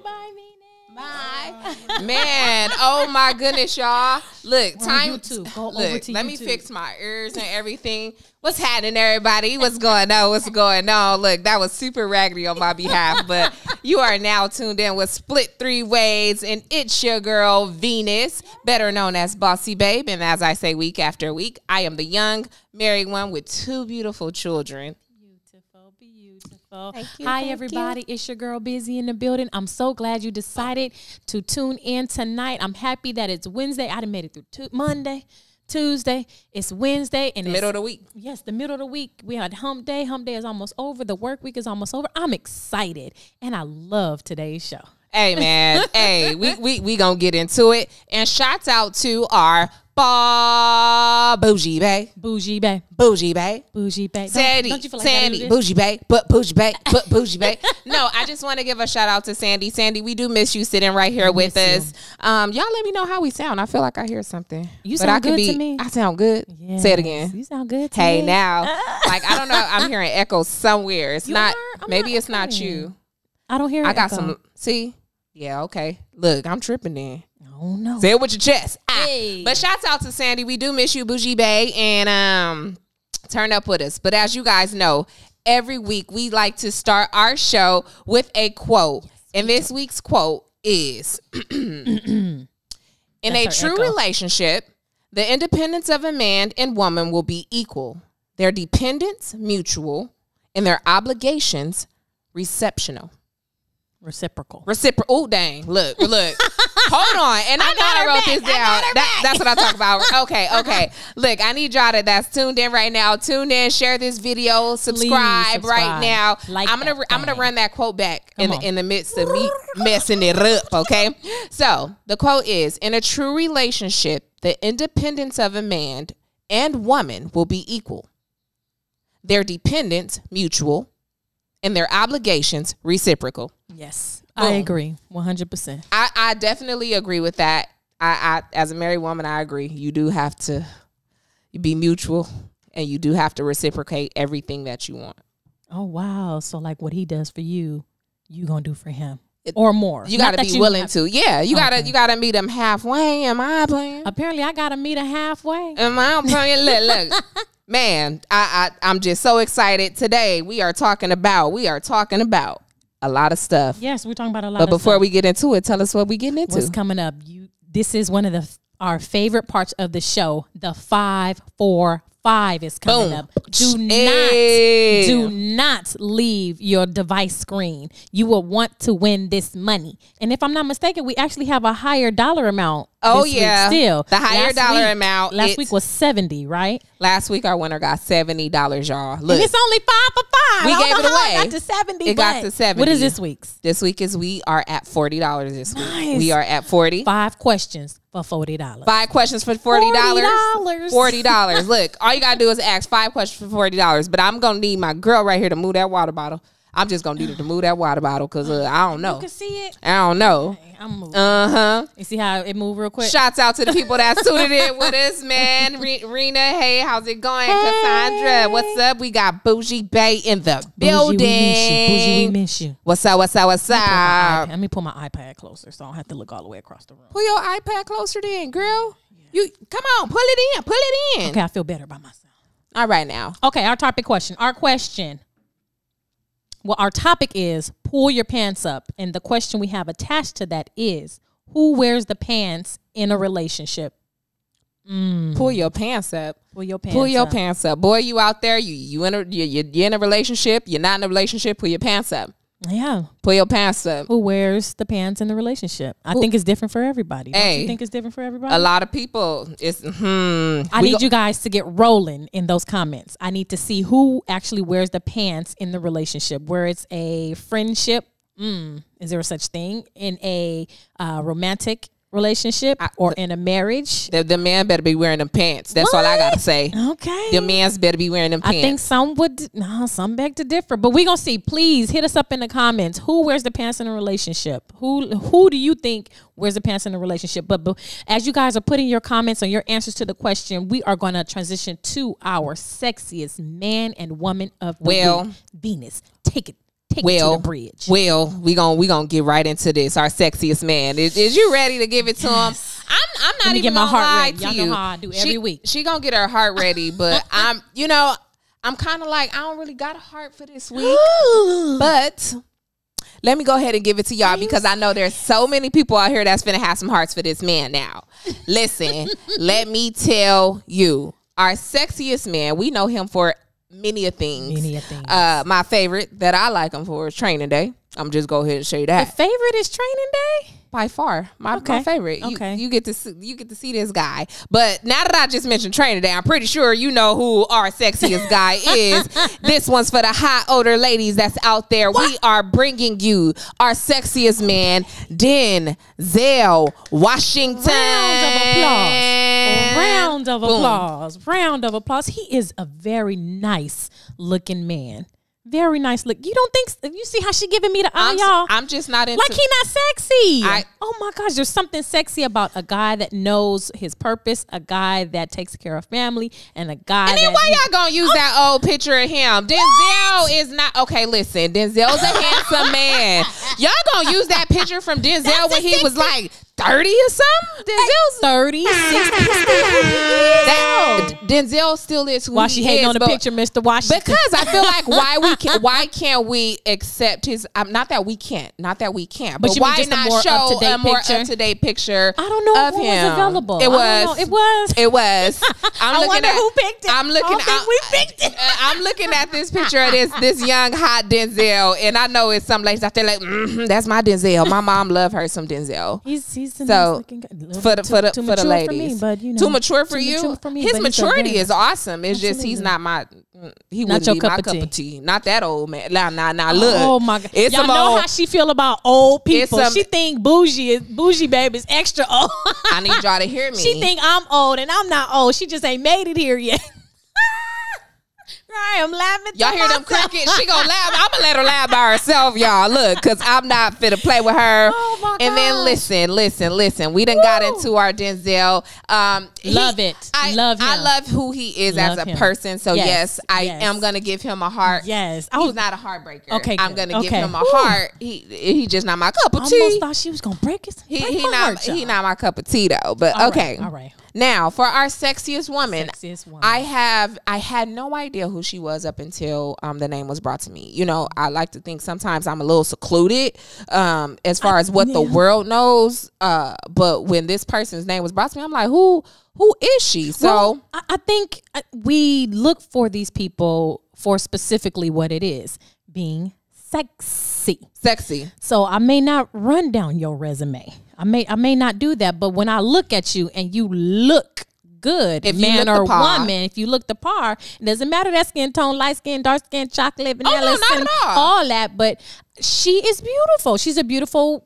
Bye, Venus. Bye. Man, oh my goodness, y'all. Look, time to go over to let YouTube. me fix my ears and everything. What's happening, everybody? What's going on? What's going on? Look, that was super raggedy on my behalf, but you are now tuned in with Split Three Ways, and it's your girl, Venus, better known as Bossy Babe. And as I say week after week, I am the young married one with two beautiful children. Beautiful. Hi, everybody. It's your girl, Busy, in the building. I'm so glad you decided to tune in tonight. I'm happy that it's Wednesday. I done made it through Monday, Tuesday. It's Wednesday. And Middle of the week. Yes, the middle of the week. We had hump day. Hump day is almost over. The work week is almost over. I'm excited, and I love today's show. Hey, man. Hey, we gonna get into it. And shouts out to our bougie bae. Bougie bae. Bougie bae. Bougie bae. Sandi. Don't you feel like Sandi. Bougie bae. But bougie bae. But bougie bae. No, I just want to give a shout out to Sandi. Sandi, we do miss you sitting right here with us. Y'all let me know how we sound. I feel like I hear something. You sound good to me. I sound good. Yes, say it again. You sound good to me. me. Now. Like, I don't know. I'm hearing echoes somewhere. It's not. Maybe it's not echoing. you. I don't hear I got echo. some. See? Yeah, okay. Look, I'm tripping then. Oh, no. Say it with your chest. Hey. But shouts out to Sandi. We do miss you, Bougie Bae, and turn up with us. But as you guys know, every week we like to start our show with a quote. Yes, and this week's quote is, in a true relationship, the independence of a man and woman will be equal. Their dependence mutual and their obligations reciprocal. Oh, dang. Look. Hold on. And I know I wrote this down. That's what I talk about. Okay. Look, I need y'all that's tuned in right now. Tune in, share this video, subscribe right now. Like I'm gonna run that quote back in the midst of me messing it up, okay? So the quote is, in a true relationship, the independence of a man and woman will be equal. Their dependence mutual and their obligations reciprocal. Yes, I agree 100%. I definitely agree with that. I as a married woman, I agree. You do have to be mutual, and you do have to reciprocate everything that you want. Oh, wow. So like what he does for you, you gonna do for him or more. You got to be willing to. Yeah, you gotta meet him halfway. Am I playing? Apparently, I gotta meet him halfway. Am I playing? Look. Man, I'm just so excited. Today we are talking about a lot of stuff. Yes, we're talking about a lot of stuff. But before we get into it, tell us what we getting into. What's coming up? This is one of our favorite parts of the show. The 5-4-5 is coming up. Do not leave your device screen. You will want to win this money. And if I'm not mistaken, we actually have a higher dollar amount. Oh, this yeah. week still. The higher dollar amount. Last week was 70, right? Last week our winner got $70, y'all. Look. And it's only 5 for 5. We gave it away. It got to 70. It got to 70. What is this week's? This week we are at $40 this week. Nice. We are at 40. 5 questions for $40. 5 questions for $40. $40. Look, all you got to do is ask 5 questions for $40. But I'm going to need my girl right here to move that water bottle. I'm just going to need her to move that water bottle because I don't know. You can see it. I don't know. Okay, I'm moving. Uh-huh. You see how it moved real quick? Shouts out to the people that's tuning in with us, man. Rena, hey, how's it going? Hey. Cassandra, what's up? We got Bougie Bae in the building. Bougie, we miss you. What's up? Let me pull my iPad closer so I don't have to look all the way across the room. Pull your iPad closer then, girl. You come on, pull it in. Okay, I feel better by myself. All right now. Okay, our topic question. Well, our topic is pull your pants up. And the question we have attached to that is, who wears the pants in a relationship? Pull your pants up. Pull your pants up. Boy, you out there, you're in a relationship, you're not in a relationship, pull your pants up. Yeah. Pull your pants up. Who wears the pants in the relationship? I think it's different for everybody. Don't you think it's different for everybody? A lot of people. I need you guys to get rolling in those comments. I need to see who actually wears the pants in the relationship. Where it's a friendship. Is there such thing? In a romantic relationship or in a marriage? The man better be wearing them pants. That's all I gotta say. Okay. The man's better be wearing them pants. I think some beg to differ, but we gonna see. Please hit us up in the comments. Who wears the pants in a relationship? Who do you think wears the pants in a relationship? But as you guys are putting your comments and your answers to the question, we are gonna transition to our sexiest man and woman of the week. Venus, take it Take me to the bridge. Well, we gonna get right into this. Our sexiest man. Is you ready to give it to him? I'm not even gonna lie to you. Y'all know how I do every week. She gonna get her heart ready, but I'm kind of like, I don't really got a heart for this week. But let me go ahead and give it to y'all because I know there's so many people out here that's finna have some hearts for this man now. Listen, let me tell you, our sexiest man, we know him for many a things. My favorite that I like him for is Training Day. I'm just go ahead and show you that. The favorite is Training Day? By far, my favorite. Okay. You get to see this guy. But now that I just mentioned Training Day, I'm pretty sure you know who our sexiest guy is. This one's for the hot older ladies that's out there. What? We are bringing you our sexiest man, Denzel Washington. Round of applause. Round of applause. He is a very nice looking man. Very nice look. You don't think? You see how she giving me the eye, y'all? I'm just not into. Like he not sexy. Oh my gosh, there's something sexy about a guy that knows his purpose, a guy that takes care of family, and a guy. And then why y'all gonna use that old picture of him? Denzel is not okay. Listen, Denzel's a handsome man. Y'all gonna use that picture from Denzel when he was like 30 or something? Denzel's 30, 60. Denzel still is who why she hating on the picture, Mr. Washington? Because I feel like why can't we accept his? Not that we can't, but why not show a more up to date picture? I don't know of if him. Was available. It was. I wonder who picked it. We picked it. I'm looking at this picture of this young hot Denzel, and I know it's some ladies out there like, that's my Denzel. My mom love her some Denzel. He's so nice for the ladies, but you know, too mature for you. His maturity is awesome. It's just he's not my. He wouldn't be my cup of tea. Not that old man. Nah. Look. Oh my God. It's y'all know how she feel about old people. She think bougie baby is extra old. I need y'all to hear me. She think I'm old and I'm not old. She just ain't made it here yet. Right, I'm laughing. Y'all hear them crickets? She gonna laugh. I'm gonna let her laugh by herself, y'all. Look, cause I'm not fit to play with her. Oh my and gosh. Then listen. We done got into our Denzel. Love it. Love him. I love who he is as a person. So yes, I am gonna give him a heart. Yes, he's not a heartbreaker. Okay, I'm gonna give him a heart. He just not my cup of tea. I almost thought she was gonna break it. He not my cup of tea though. But okay, all right. Now for our sexiest woman, I had no idea who she was up until the name was brought to me. You know, I like to think sometimes I'm a little secluded as far as what the world knows. But when this person's name was brought to me, I'm like, who is she? So I think we look for these people for specifically what it is, being sexy. So I may not run down your resume. I may not do that, but when I look at you and you look good, if man or woman, if you look the par, it doesn't matter that skin tone, light skin, dark skin, chocolate, vanilla, all that, but she is beautiful. She's a beautiful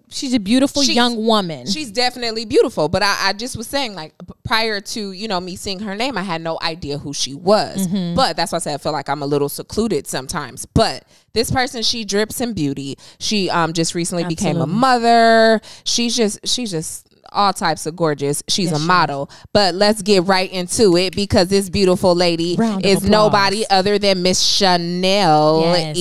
young woman. She's definitely beautiful. But I just was saying, like, prior to, me seeing her name, I had no idea who she was. Mm-hmm. But that's why I said I feel like I'm a little secluded sometimes. But this person, she drips in beauty. She just recently became a mother. She's just all types of gorgeous. She's a model. But let's get right into it because this beautiful lady is nobody other than Miss Chanel Iman.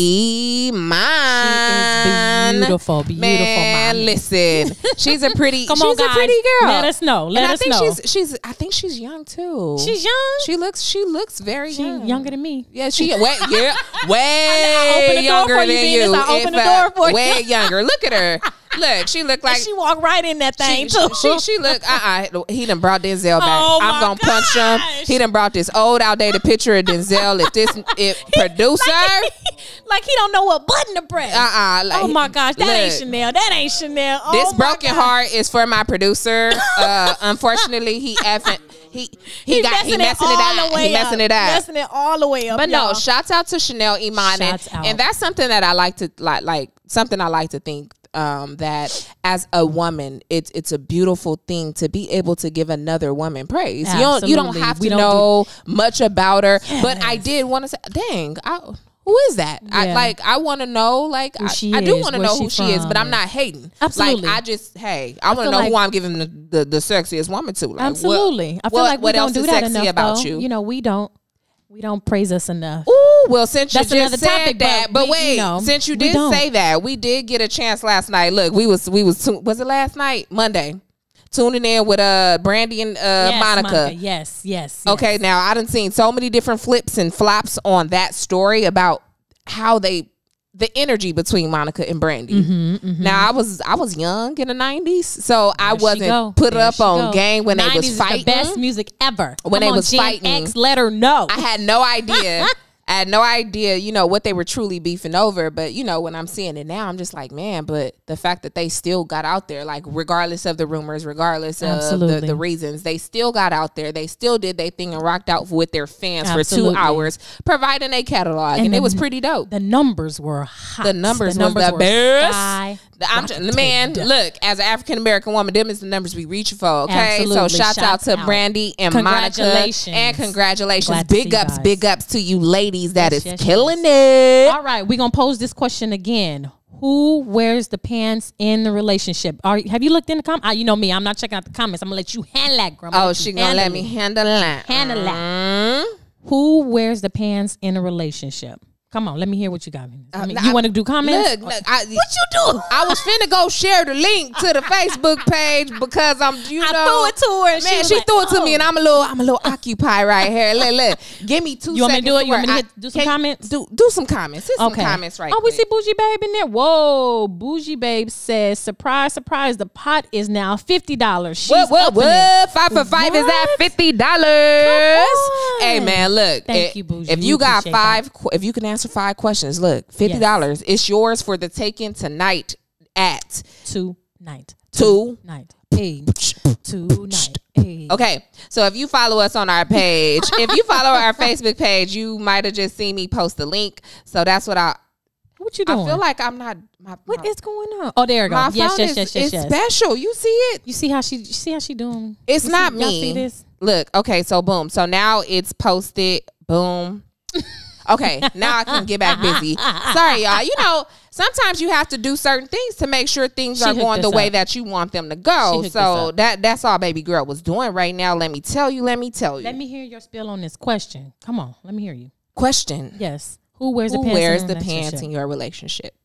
She is beautiful, man. Mommy. Listen, she's a pretty. Come on, she's guys. a pretty girl. Let us know. I think she's young too. She's young. She looks very young. Younger than me. Yeah, way younger than you. I open the door for you. Way younger. Look at her. Look, she looked like she walked right in that thing too. She looked. He done brought Denzel back. Oh I'm gonna punch him. He done brought this old outdated picture of Denzel. If producer, like he don't know what button to press. Like, oh my gosh, ain't Chanel. That ain't Chanel. Oh this broken heart is for my producer. Unfortunately, he messing it all the way up. But no, shouts out to Chanel Iman, and that's something that I like to like something I like to think. That as a woman, it's a beautiful thing to be able to give another woman praise. Absolutely. You don't have to know much about her, but I did want to say, dang, who is that? Yeah. I want to know, like, I do want to know who she is, but I'm not hating. Absolutely. Like, I want to know who I'm giving the sexiest woman to. Like, absolutely. I feel like we don't do that enough, about though. you? We don't praise us enough. Ooh. Oh, well, since that's you another just said topic, that, but we, wait, you know, since you we did don't. say that, we did get a chance last night. Look, was it last night? Monday. Tuning in with Brandy and Yes, Monica. Yes. Okay, now I done seen so many different flips and flops on that story about how the energy between Monica and Brandy. Now I was young in the 90s, so I wasn't put up on game when they was fighting. The best music ever. When they was Gen fighting. X, let her know. I had no idea. I had no idea, you know, what they were truly beefing over. But, you know, when I'm seeing it now, I'm just like, man, but the fact that they still got out there, like, regardless of the rumors, regardless of the reasons, they still got out there. They still did their thing and rocked out with their fans for 2 hours, providing a catalog. And it was pretty dope. The numbers were hot. The numbers were the best. Man, look, as an African-American woman, them is the numbers we reaching for, okay? Absolutely. So shouts out to Brandy and Monica. And congratulations. Big ups to you ladies that is killing it. All right, we're going to pose this question again. Who wears the pants in the relationship? Have you looked in the comments? You know me, I'm not checking out the comments. I'm going to let you handle that, girl. Oh, she going to let me handle that. Handle that. Who wears the pants in a relationship? Come on, let me hear what you got. You want to do comments? Look, what you do? I was finna go share the link to the Facebook page because I threw it to her. And man, she threw it to me, and I'm a little occupied right here. Look, give me 2 seconds. You want me to do it? You want me to do some comments? Do some comments. Hit some comments right. Oh, we see Bougie Babe in there. Whoa, Bougie Babe says, "Surprise, surprise! The pot is now $50. She's what? 5 for 5 is at $50. Hey man, look. Thank you, Bougie. If you got 5, if you can answer 5 questions, look, $50. It's yours for the taking tonight at tonight. Hey. Tonight. Hey. Okay, so if you follow us on our page, if you follow our Facebook page, you might have just seen me post the link. So that's what What you doing? I feel like I'm not. What is going on? Oh, there you go. My Yes. It's special. You see it? You see how she doing? It's not me. Y'all see this? Look. Okay. So boom. So now it's posted. Boom. Okay, now I can get back busy. Sorry, y'all. You know, sometimes you have to do certain things to make sure things are going the way that you want them to go. So that's all baby girl was doing right now. Let me tell you. Let me hear your spill on this question. Come on, let me hear you. Question. Yes. Who wears the pants in your relationship?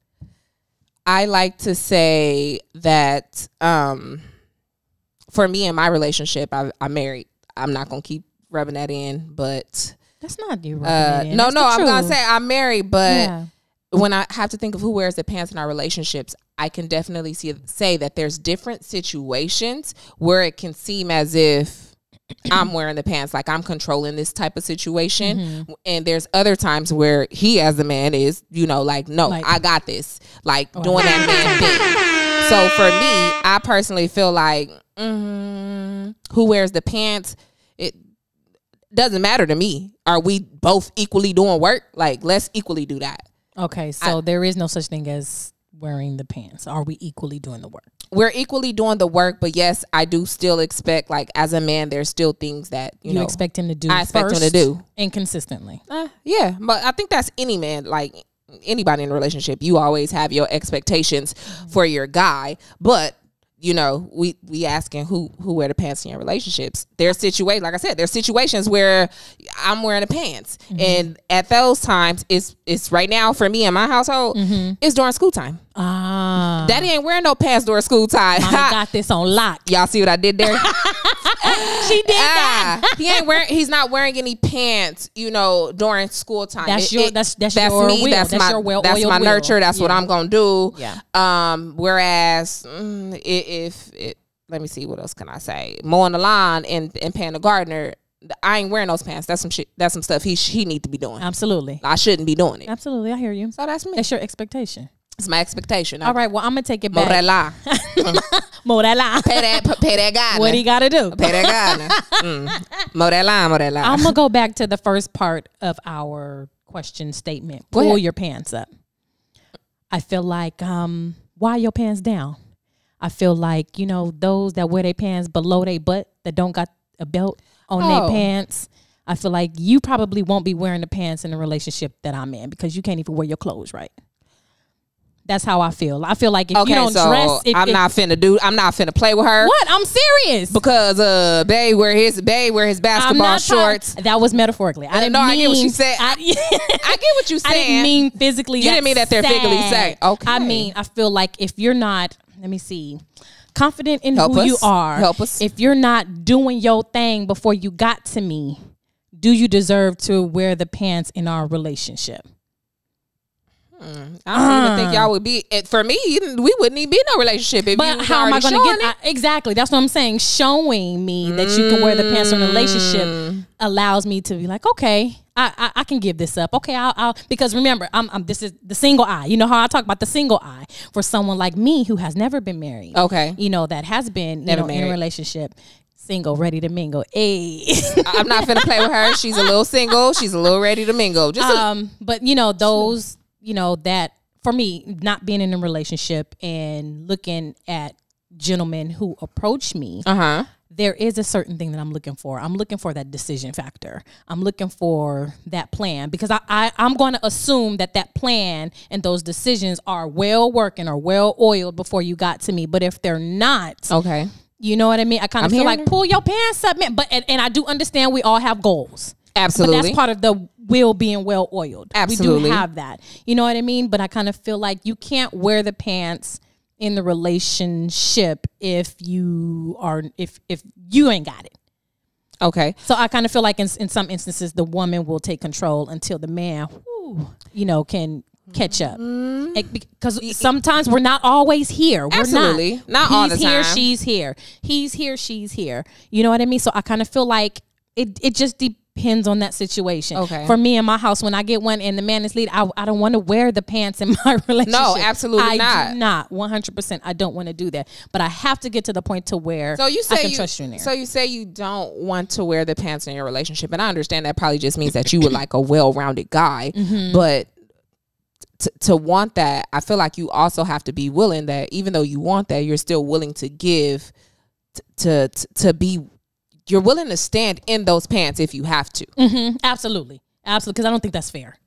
I like to say that for me in my relationship, I'm married. I'm not gonna keep rubbing that in, but that's not you rubbing it in. No, I'm gonna say I'm married, but when I have to think of who wears the pants in our relationships, I can definitely say that there's different situations where it can seem as if I'm wearing the pants, like I'm controlling this type of situation. And there's other times where he as the man is, you know, like, no, I got this, like doing that man thing. So for me, I personally feel like who wears the pants, it doesn't matter to me. Are we both equally doing work? Like, let's equally do that. Okay, so there is no such thing as wearing the pants. Are we equally doing the work? We're equally doing the work, but yes, I do still expect, like, as a man, there's still things that, you know, expect him to do. I expect him to do. And consistently. Yeah, but I think that's any man, like anybody in a relationship. You always have your expectations for your guy, but you know, we asking who wear the pants in your relationships. There's situations, like I said, there's situations where I'm wearing the pants, and at those times, it's right now for me in my household, it's during school time. Daddy ain't wearing no pants during school time. Mommy got this on lock. Y'all see what I did there? She did that. He's not wearing any pants, you know, during school time. That's your me. That's my nurture. That's what I'm gonna do. Yeah. Whereas if let me see, what else can I say? Mowing the lawn and paying the gardener, I ain't wearing those pants. That's some shit. That's some stuff he need to be doing. Absolutely. I shouldn't be doing it. Absolutely, I hear you. So that's me. That's your expectation. It's my expectation. All right. Well, I'm gonna take it back. Morella. Pay that guy. What he gotta do? Pay that guy. Morella. I'm gonna go back to the first part of our question statement. Pull your pants up. I feel like why your pants down? I feel like, you know, those that wear their pants below their butt that don't got a belt on their pants. I feel like you probably won't be wearing the pants in the relationship that I'm in because you can't even wear your clothes right. That's how I feel. I feel like if Okay, you don't so dress, I'm not finna play with her. What? I'm serious. Because babe wear his basketball shorts. That was metaphorically. I didn't mean, I get what you said. I get what you saying. I didn't mean physically. You didn't mean that they're physically saying. Okay. I mean, I feel like if you're not, let me see, confident in Help who us. you are. Help us. If you're not doing your thing before you got to me, do you deserve to wear the pants in our relationship? I don't even think y'all would be. For me, we wouldn't even be in no relationship if you was how am I going to get exactly? That's what I'm saying. Showing me that you can wear the pants in a relationship allows me to be like, okay, I can give this up. Okay, I'll because remember, this is the single eye. You know how I talk about the single eye for someone like me who has never been married. Okay, you know that has been in a relationship. Single, ready to mingle. Hey, I'm not finna play with her. She's a little single. She's a little ready to mingle. But you know those. You know, that for me, not being in a relationship and looking at gentlemen who approach me, there is a certain thing that I'm looking for. I'm looking for that decision factor. I'm looking for that plan because I'm going to assume that plan and those decisions are well working or well oiled before you got to me. But if they're not, okay, you know what I mean? I kind of feel like pull your pants up, man. But and I do understand we all have goals. Absolutely. But that's part of the wheel being well oiled. Absolutely. We do have that. You know what I mean? But I kind of feel like you can't wear the pants in the relationship if you ain't got it. Okay. So I kind of feel like in some instances the woman will take control until the man, can catch up. Because sometimes we're not always here. We're Absolutely. Not all the time. He's here, she's here. He's here, she's here. You know what I mean? So I kind of feel like it just depends on that situation. Okay. For me in my house, when I get one and the man is lead, I don't want to wear the pants in my relationship. No, absolutely not. I do not. 100%. I don't want to do that. But I have to get to the point to where I can trust you in there. So you say you don't want to wear the pants in your relationship. And I understand that probably just means that you would like a well-rounded guy. But to want that, I feel like you also have to be willing that even though you want that, you're still willing to give to be. You're willing to stand in those pants if you have to. Absolutely. Because I don't think that's fair.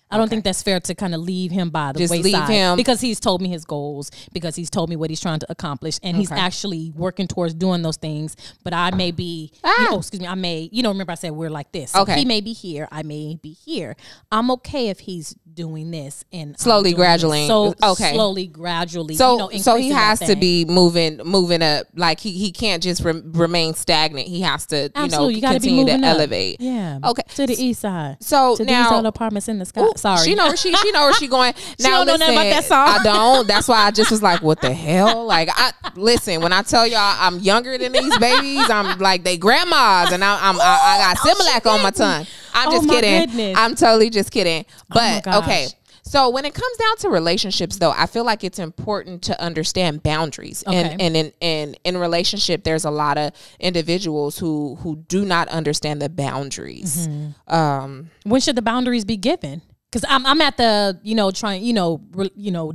I don't think that's fair to kind of leave him by the wayside. Leave him. Because he's told me his goals, because he's told me what he's trying to accomplish, and he's actually working towards doing those things. But I may be, remember I said we're like this. So he may be here, I may be here. I'm okay if he's doing this and slowly, gradually. Slowly, gradually. So he has to be moving up. Like he can't just remain stagnant. He has to, you continue to elevate. Yeah. Okay. To the east side. So to now, these other apartments in the sky. Sorry. She know where she going. Now don't know nothing about that song. I don't. That's why I just was like, what the hell? Like, listen, when I tell y'all I'm younger than these babies, I'm like they grandmas, and I got Similac on my tongue. I'm just kidding. Goodness. I'm totally just kidding. But okay. So when it comes down to relationships, though, I feel like it's important to understand boundaries. Okay. And in relationship, there's a lot of individuals who do not understand the boundaries. When should the boundaries be given? Because I'm at the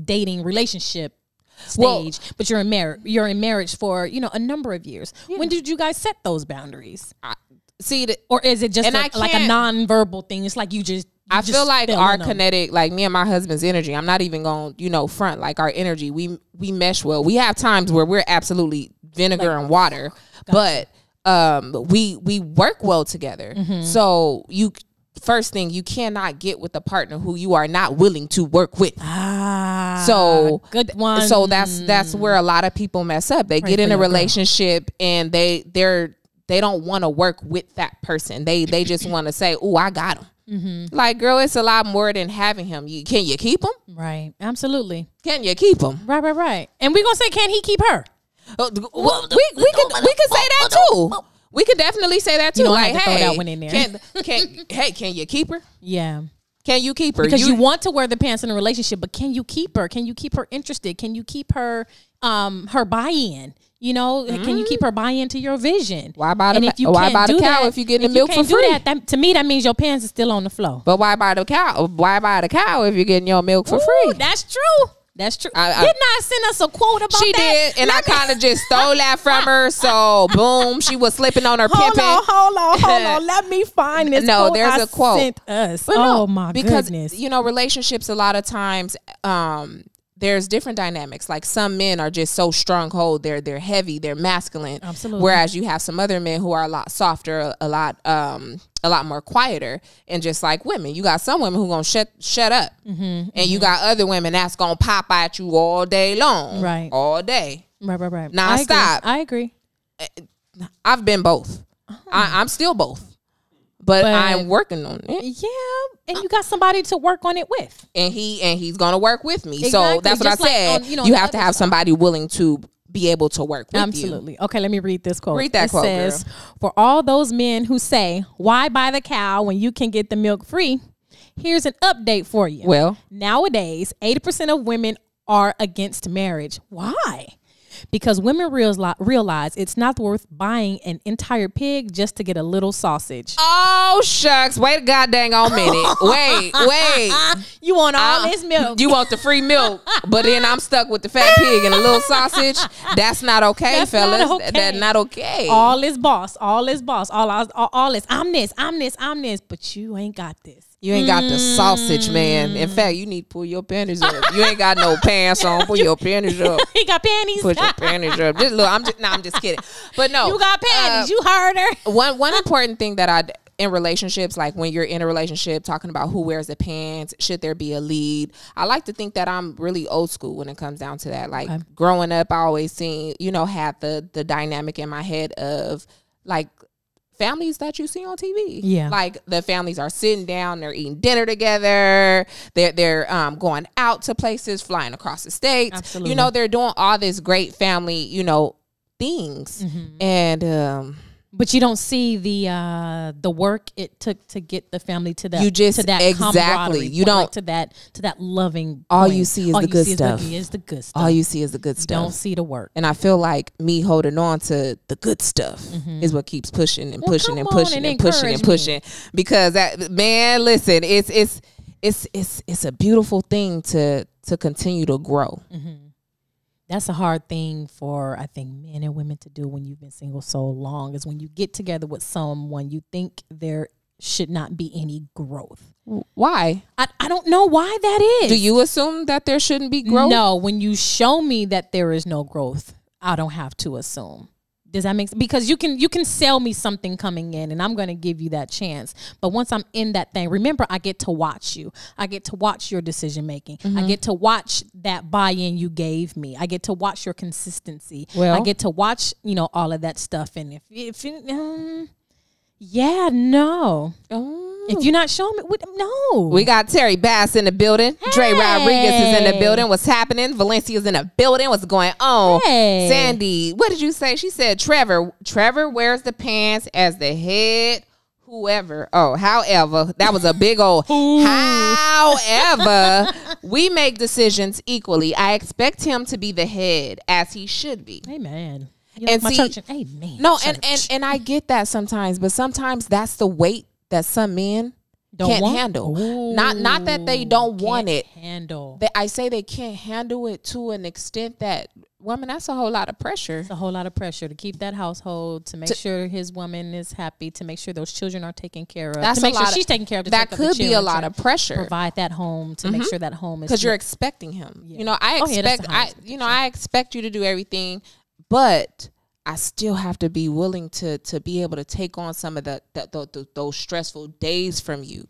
dating relationship stage, but you're in marriage for a number of years. Yeah. When did you guys set those boundaries? Or is it just like a non-verbal thing? It's like I feel like our kinetic, like me and my husband's energy, I'm not even going to front, like our energy, we mesh well. We have times where we're absolutely vinegar and water, but we work well together. So first thing, you cannot get with a partner who you are not willing to work with. So good one. So that's where a lot of people mess up. They get in a relationship and they don't want to work with that person. They just want to say, "Oh, I got him." Like, girl, it's a lot more than having him. Can you keep him? Right. Absolutely. Can you keep him? Right. And we're gonna say, can he keep her? We could say that too. We could definitely say that too. Like, hey, throw that one in there. Can you keep her? Yeah. Can you keep her? Because you want to wear the pants in a relationship, but can you keep her? Can you keep her interested? Can you keep her buy-in? Can you keep her buy-in to your vision? Why buy the cow if you're getting the milk for free? To me, that means your pants are still on the floor. But why buy the cow? Why buy the cow if you're getting your milk for free? That's true. Didn't I send us a quote about that? She did, and I kind of just stole that from her. So, boom, she was slipping on her pimping. Hold on. Let me find this quote. There's a quote. Sent us. But my because, goodness. relationships a lot of times, there's different dynamics. Like some men are just so stronghold. They're heavy. They're masculine. Absolutely. Whereas you have some other men who are a lot softer, a lot more quieter, and just like women. You got some women who gonna shut up, and you got other women that's gonna pop at you all day long, right? All day, right. Non-stop. I agree. I've been both. I'm still both. But I'm working on it. Yeah, and you got somebody to work on it with, and he's gonna work with me. Exactly. So that's what just I said. You have to have somebody willing to be able to work with you. Absolutely. Okay, let me read this quote. Read that quote. It says, "For all those men who say, 'Why buy the cow when you can get the milk free?' Here's an update for you. Well, nowadays, 80% of women are against marriage. Why? Because women realize it's not worth buying an entire pig just to get a little sausage." Oh, shucks. Wait a goddamn minute. Wait. You want all this milk. You want the free milk, but then I'm stuck with the fat pig and a little sausage. That's not okay, that's fellas. Not okay. That's not okay. All is boss. All is I'm this. But you ain't got this. You ain't got the sausage, man. In fact, you need to pull your panties up. You ain't got no pants on. Pull your panties up. He got panties. Put your panties up. Just look. I'm just kidding. But no, you got panties. You heard her. One important thing that in relationships, like when you're in a relationship, talking about who wears the pants, should there be a lead? I like to think that I'm really old school when it comes down to that. Like growing up, I always seen, had the dynamic in my head of like families that you see on TV. Yeah. Like the families are sitting down, they're eating dinner together, they're going out to places, flying across the states. Absolutely. They're doing all this great family, things. And but you don't see the work it took to get the family to that. Exactly. You don't to that loving. All point. You see is the good stuff. All you see is the good stuff. You don't see the work. And I feel like me holding on to the good stuff is what keeps pushing and pushing and pushing and pushing and pushing. Because that, man, listen, it's a beautiful thing to continue to grow. That's a hard thing for, I think, men and women to do when you've been single so long, is when you get together with someone, you think there should not be any growth. Why? I don't know why that is. Do you assume that there shouldn't be growth? No, when you show me that there is no growth, I don't have to assume. Does that make sense? Because you can sell me something coming in, and I'm going to give you that chance. But once I'm in that thing, remember, I get to watch you. I get to watch your decision making. I get to watch that buy-in you gave me. I get to watch your consistency. Well, I get to watch, all of that stuff. And if no. If you're not showing me, no. We got Terry Bass in the building. Hey. Dre Rodriguez is in the building. What's happening? Valencia's in the building. What's going on? Hey. Sandi, what did you say? She said Trevor wears the pants as the head. However, that was a big old. However, we make decisions equally. I expect him to be the head, as he should be. Amen. And my see, church. Amen. No, church. and I get that sometimes, but sometimes that's the weight that some men can't handle. Ooh, not that they don't want it. I say they can't handle it to an extent that, woman, that's a whole lot of pressure. It's a whole lot of pressure to keep that household, to make sure his woman is happy, to make sure those children are taken care of, to make sure she's taken care of. That could be a lot of pressure. Provide that home, to make sure that home is, because you're expecting him. Yeah. I expect you to do everything, but I still have to be willing to be able to take on some of those stressful days from you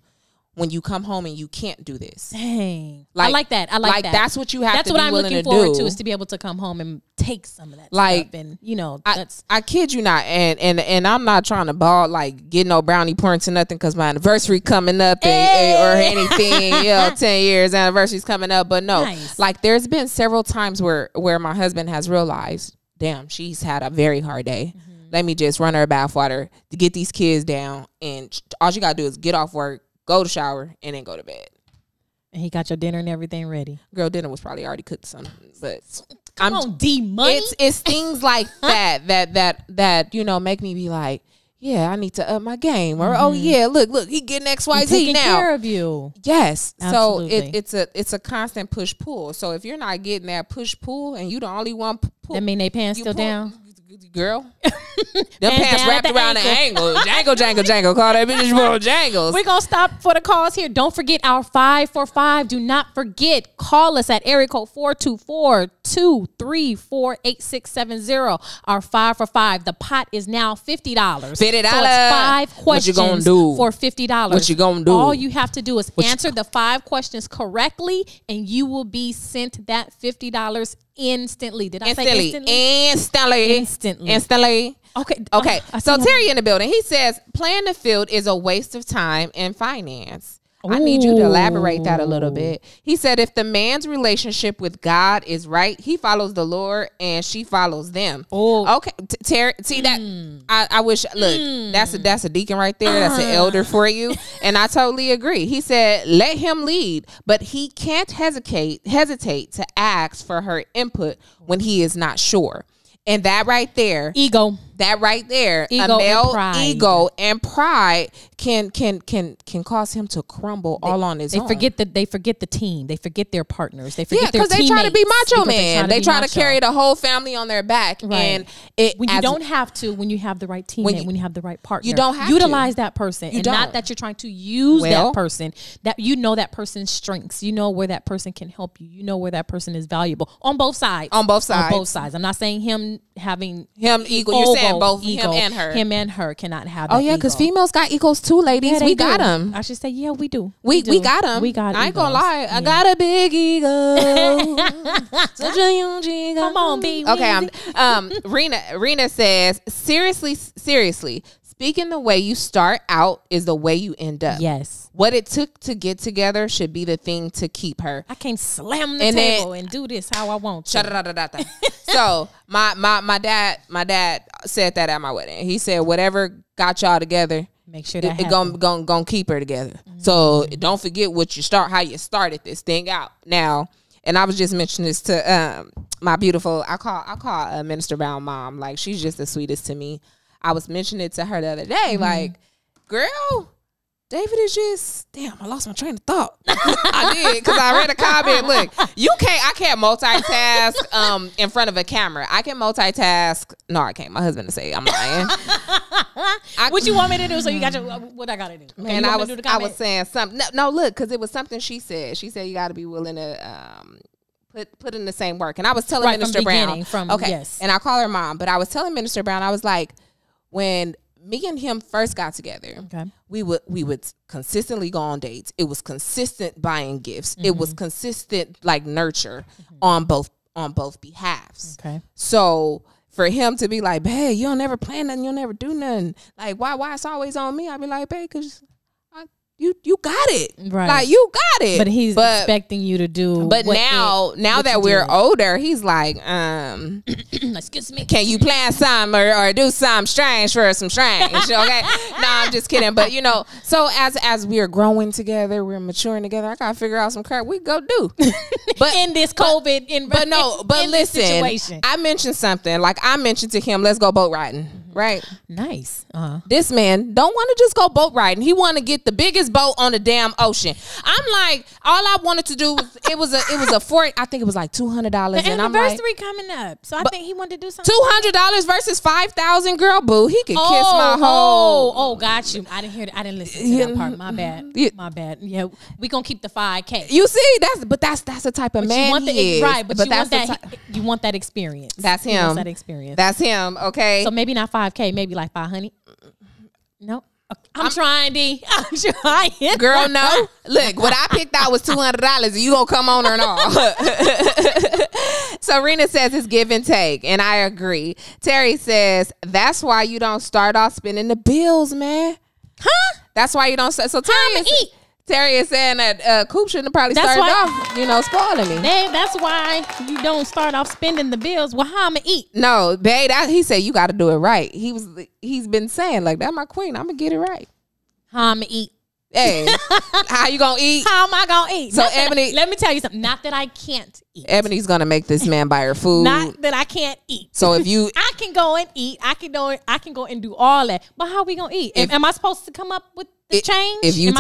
when you come home and you can't do this. Dang. I like that. I like that. That's what you have to be willing to do. That's what I'm looking forward to, is to be able to come home and take some of that stuff. And, that's... I kid you not. And I'm not trying to ball, get no brownie points or nothing, because my anniversary coming up or anything. 10 years anniversary's coming up. But no, nice. There's been several times where my husband has realized, damn, she's had a very hard day. Let me just run her a bathwater to get these kids down. And all you got to do is get off work, go to shower, and then go to bed. And he got your dinner and everything ready. Girl, dinner was probably already cooked something. But Come on, D-Money. It's things like that make me be like, yeah, I need to up my game. Or, oh yeah, look, he getting XYZ taking now. care of you. Yes. Absolutely. So it's a constant push pull. So if you're not getting that push pull and you the only one pull, that mean they pants still down? Girl, Them pants wrapped around the ankle. Jangle, jangle, jangle. Call that bitch for jangles. We're going to stop for the calls here. Don't forget our 545. Do not forget. Call us at area code 424-234-8670. Our 5 for 5. The pot is now $50. $50. So it's 5 questions what you gonna do? For $50. What you gonna do? All you have to do is answer the 5 questions correctly, and you will be sent that $50 instantly. Did I say instantly? Instantly. Okay. So Terry in the building. He says playing the field is a waste of time and finance. I need you to elaborate that a little bit. He said if the man's relationship with God is right, he follows the Lord and she follows them. Oh, okay. Terry, see that? I wish. Look, that's a deacon right there. That's an elder for you, and I totally agree. He said let him lead, but he can't hesitate to ask for her input when he is not sure. And that right there, ego. That right there, a male ego and pride can cause him to crumble all on his own. They forget the team. They forget their partners. They forget their teammates. Because they try to be macho man. They try to carry the whole family on their back. Right. And when you don't have to, when you have the right teammate, when you have the right partner, you don't have utilize to. That person. Not that you're trying to use that person. That you know that person's strengths. You know where that person can help you. You know where that person is valuable on both sides. On both sides. I'm not saying him having him equal. You're saying both ego. him and her. Him and her cannot have. Oh yeah, because females got egos too, ladies. Yeah, we got them. I should say, yeah, we do. We got them. We got. I ain't gonna lie. Yeah. I got a big ego. Such a huge ego. Come on, baby. Okay, Rena says seriously. Speaking the way you start out is the way you end up. Yes. What it took to get together should be the thing to keep her. I can't slam the table and do this how I want to. So my dad said that at my wedding. He said whatever got y'all together, make sure that it gonna keep her together. Mm-hmm. So don't forget how you started this thing out. Now, and I was just mentioning this to my beautiful. I call Minister Brown mom. Like she's just the sweetest to me. I was mentioning it to her the other day, like, girl, David is just, damn, I lost my train of thought. I did, because I read a comment. Look, I can't multitask in front of a camera. I can multitask. No, I can't. My husband to say I'm lying. What you want me to do? So you got what I got to do? And I was saying something. No, look, because it was something she said. She said you got to be willing to put in the same work. And I was telling Minister Brown. Yes. And I call her mom, but I was telling Minister Brown, I was like, when me and him first got together, we would consistently go on dates. It was consistent buying gifts. Mm-hmm. It was consistent like nurture on both behalves. Okay. So for him to be like, babe, you don't never plan nothing, you'll never do nothing. Like, why it's always on me? I'd be like, babe, because you got it. Right. Like, you got it. But he's expecting you to do. But now that we're older, he's like, excuse me, can you plan some or do some strange for some strange? Okay. No, I'm just kidding. But so as we're growing together, we're maturing together, I gotta figure out some crap we go do. But in this COVID but listen, situation. I mentioned something. Like I mentioned to him, let's go boat riding. Right. Nice. This man don't want to just go boat riding. He want to get the biggest boat on the damn ocean. I'm like, all I wanted to do was it was a $400. I think it was like $200. The anniversary coming up, so I think he wanted to do something. $200 versus $5,000. Girl, boo, he could kiss my whole. Oh, got you. I didn't hear. I didn't listen to that part. My bad. My bad. Yeah, we gonna keep the $5K. You see, that's the type of man he is. Right, but you want that experience. That's him. Wants that experience. That's him. Okay. So maybe not $5K, maybe like $500. No, I'm trying, D. I'm trying. Girl, no. Look, what I picked out was $200. You gonna come on or not? So Rena says it's give and take, and I agree. Terry says that's why you don't start off spending the bills, man. Huh? That's why you don't. So Terry is saying that Coop shouldn't have probably started off, spoiling me. That's why you don't start off spending the bills. Well, how I'ma eat? No, babe. He said you got to do it right. He's been saying like that. My queen, I'm gonna get it right. How I'ma eat? Hey, how you gonna eat? How am I gonna eat? So Ebony, let me tell you something. Not that I can't eat. Ebony's gonna make this man buy her food. Not that I can't eat. So if you, I can go and eat. I can go and do all that. But how we gonna eat? Am I supposed to come up with the change? If you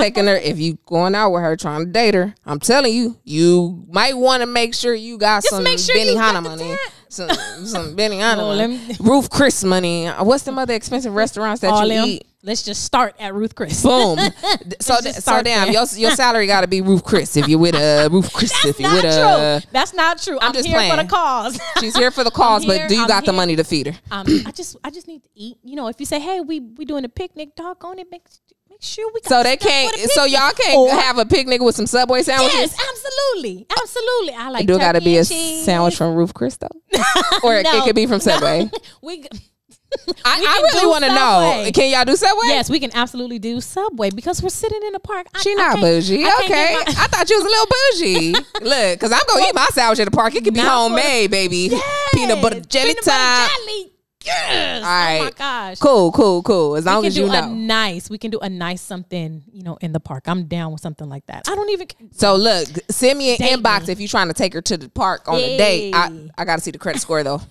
going out with her trying to date her, I'm telling you, you might want to make sure you got some Benihana money. some Benny Ruth Chris money. What's some other expensive restaurants that you eat? Let's just start at Ruth Chris. Boom. So damn, your salary got to be Ruth Chris if you're with a Ruth Chris. That's not true. That's not true. I'm just here playing. for the cause. She's here for the cause, but do you got the money to feed her? I just need to eat. You know, if you say, hey, we doing a picnic, dog on it, make sure we got so they can't. So y'all can't have a picnic with some Subway sandwiches. Yes, absolutely. I like. Do it got to be a sandwich from Ruth Chris though, or it could be from Subway. I really want to know. Can y'all do Subway? Yes, we can absolutely do Subway because we're sitting in the park. She not bougie. Okay, I thought you was a little bougie. Look, because I'm gonna eat my sandwich at the park. It could be homemade, baby. Yes. Peanut butter jelly time. Yes. All right. Oh my gosh. Cool. As long as you know. We can do a nice something, you know, in the park. I'm down with something like that. I don't even. So look, send me an inbox if you're trying to take her to the park on a date. I got to see the credit score though.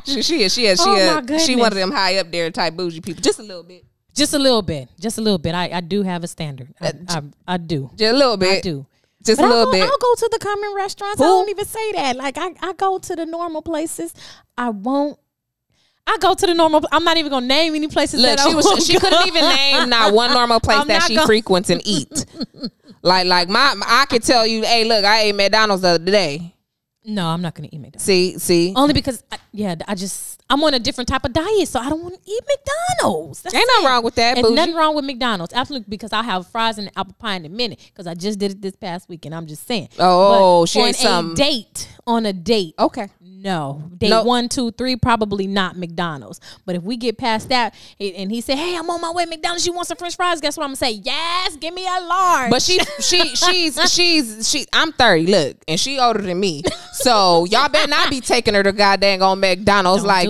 She is one of them high up there type bougie people. Just a little bit. Just a little bit. I do have a standard. I do. Just a little bit. I do. Just a little bit. I'll go to the common restaurants. I don't even say that. Like I go to the normal places. I go to the normal. I'm not even gonna name any places. Look, she couldn't even name not one normal place that she frequents and eat. like I could tell you, hey, look, I ate McDonald's the other day. No, I'm not gonna eat McDonald's. See, only because I'm on a different type of diet, so I don't want to eat McDonald's. Ain't nothing wrong with that. There's nothing wrong with McDonald's, absolutely, because I'll have fries and apple pie in a minute because I just did it this past weekend. I'm just saying. Oh, she on ain't some on a date. Okay. No, date 1, 2, 3, probably not McDonald's. But if we get past that, and he said, "Hey, I'm on my way to McDonald's. You want some French fries?" Guess what I'm gonna say? Yes, give me a large. But she's I'm 30, look, and she older than me. So y'all better not be taking her to goddamn on McDonald's like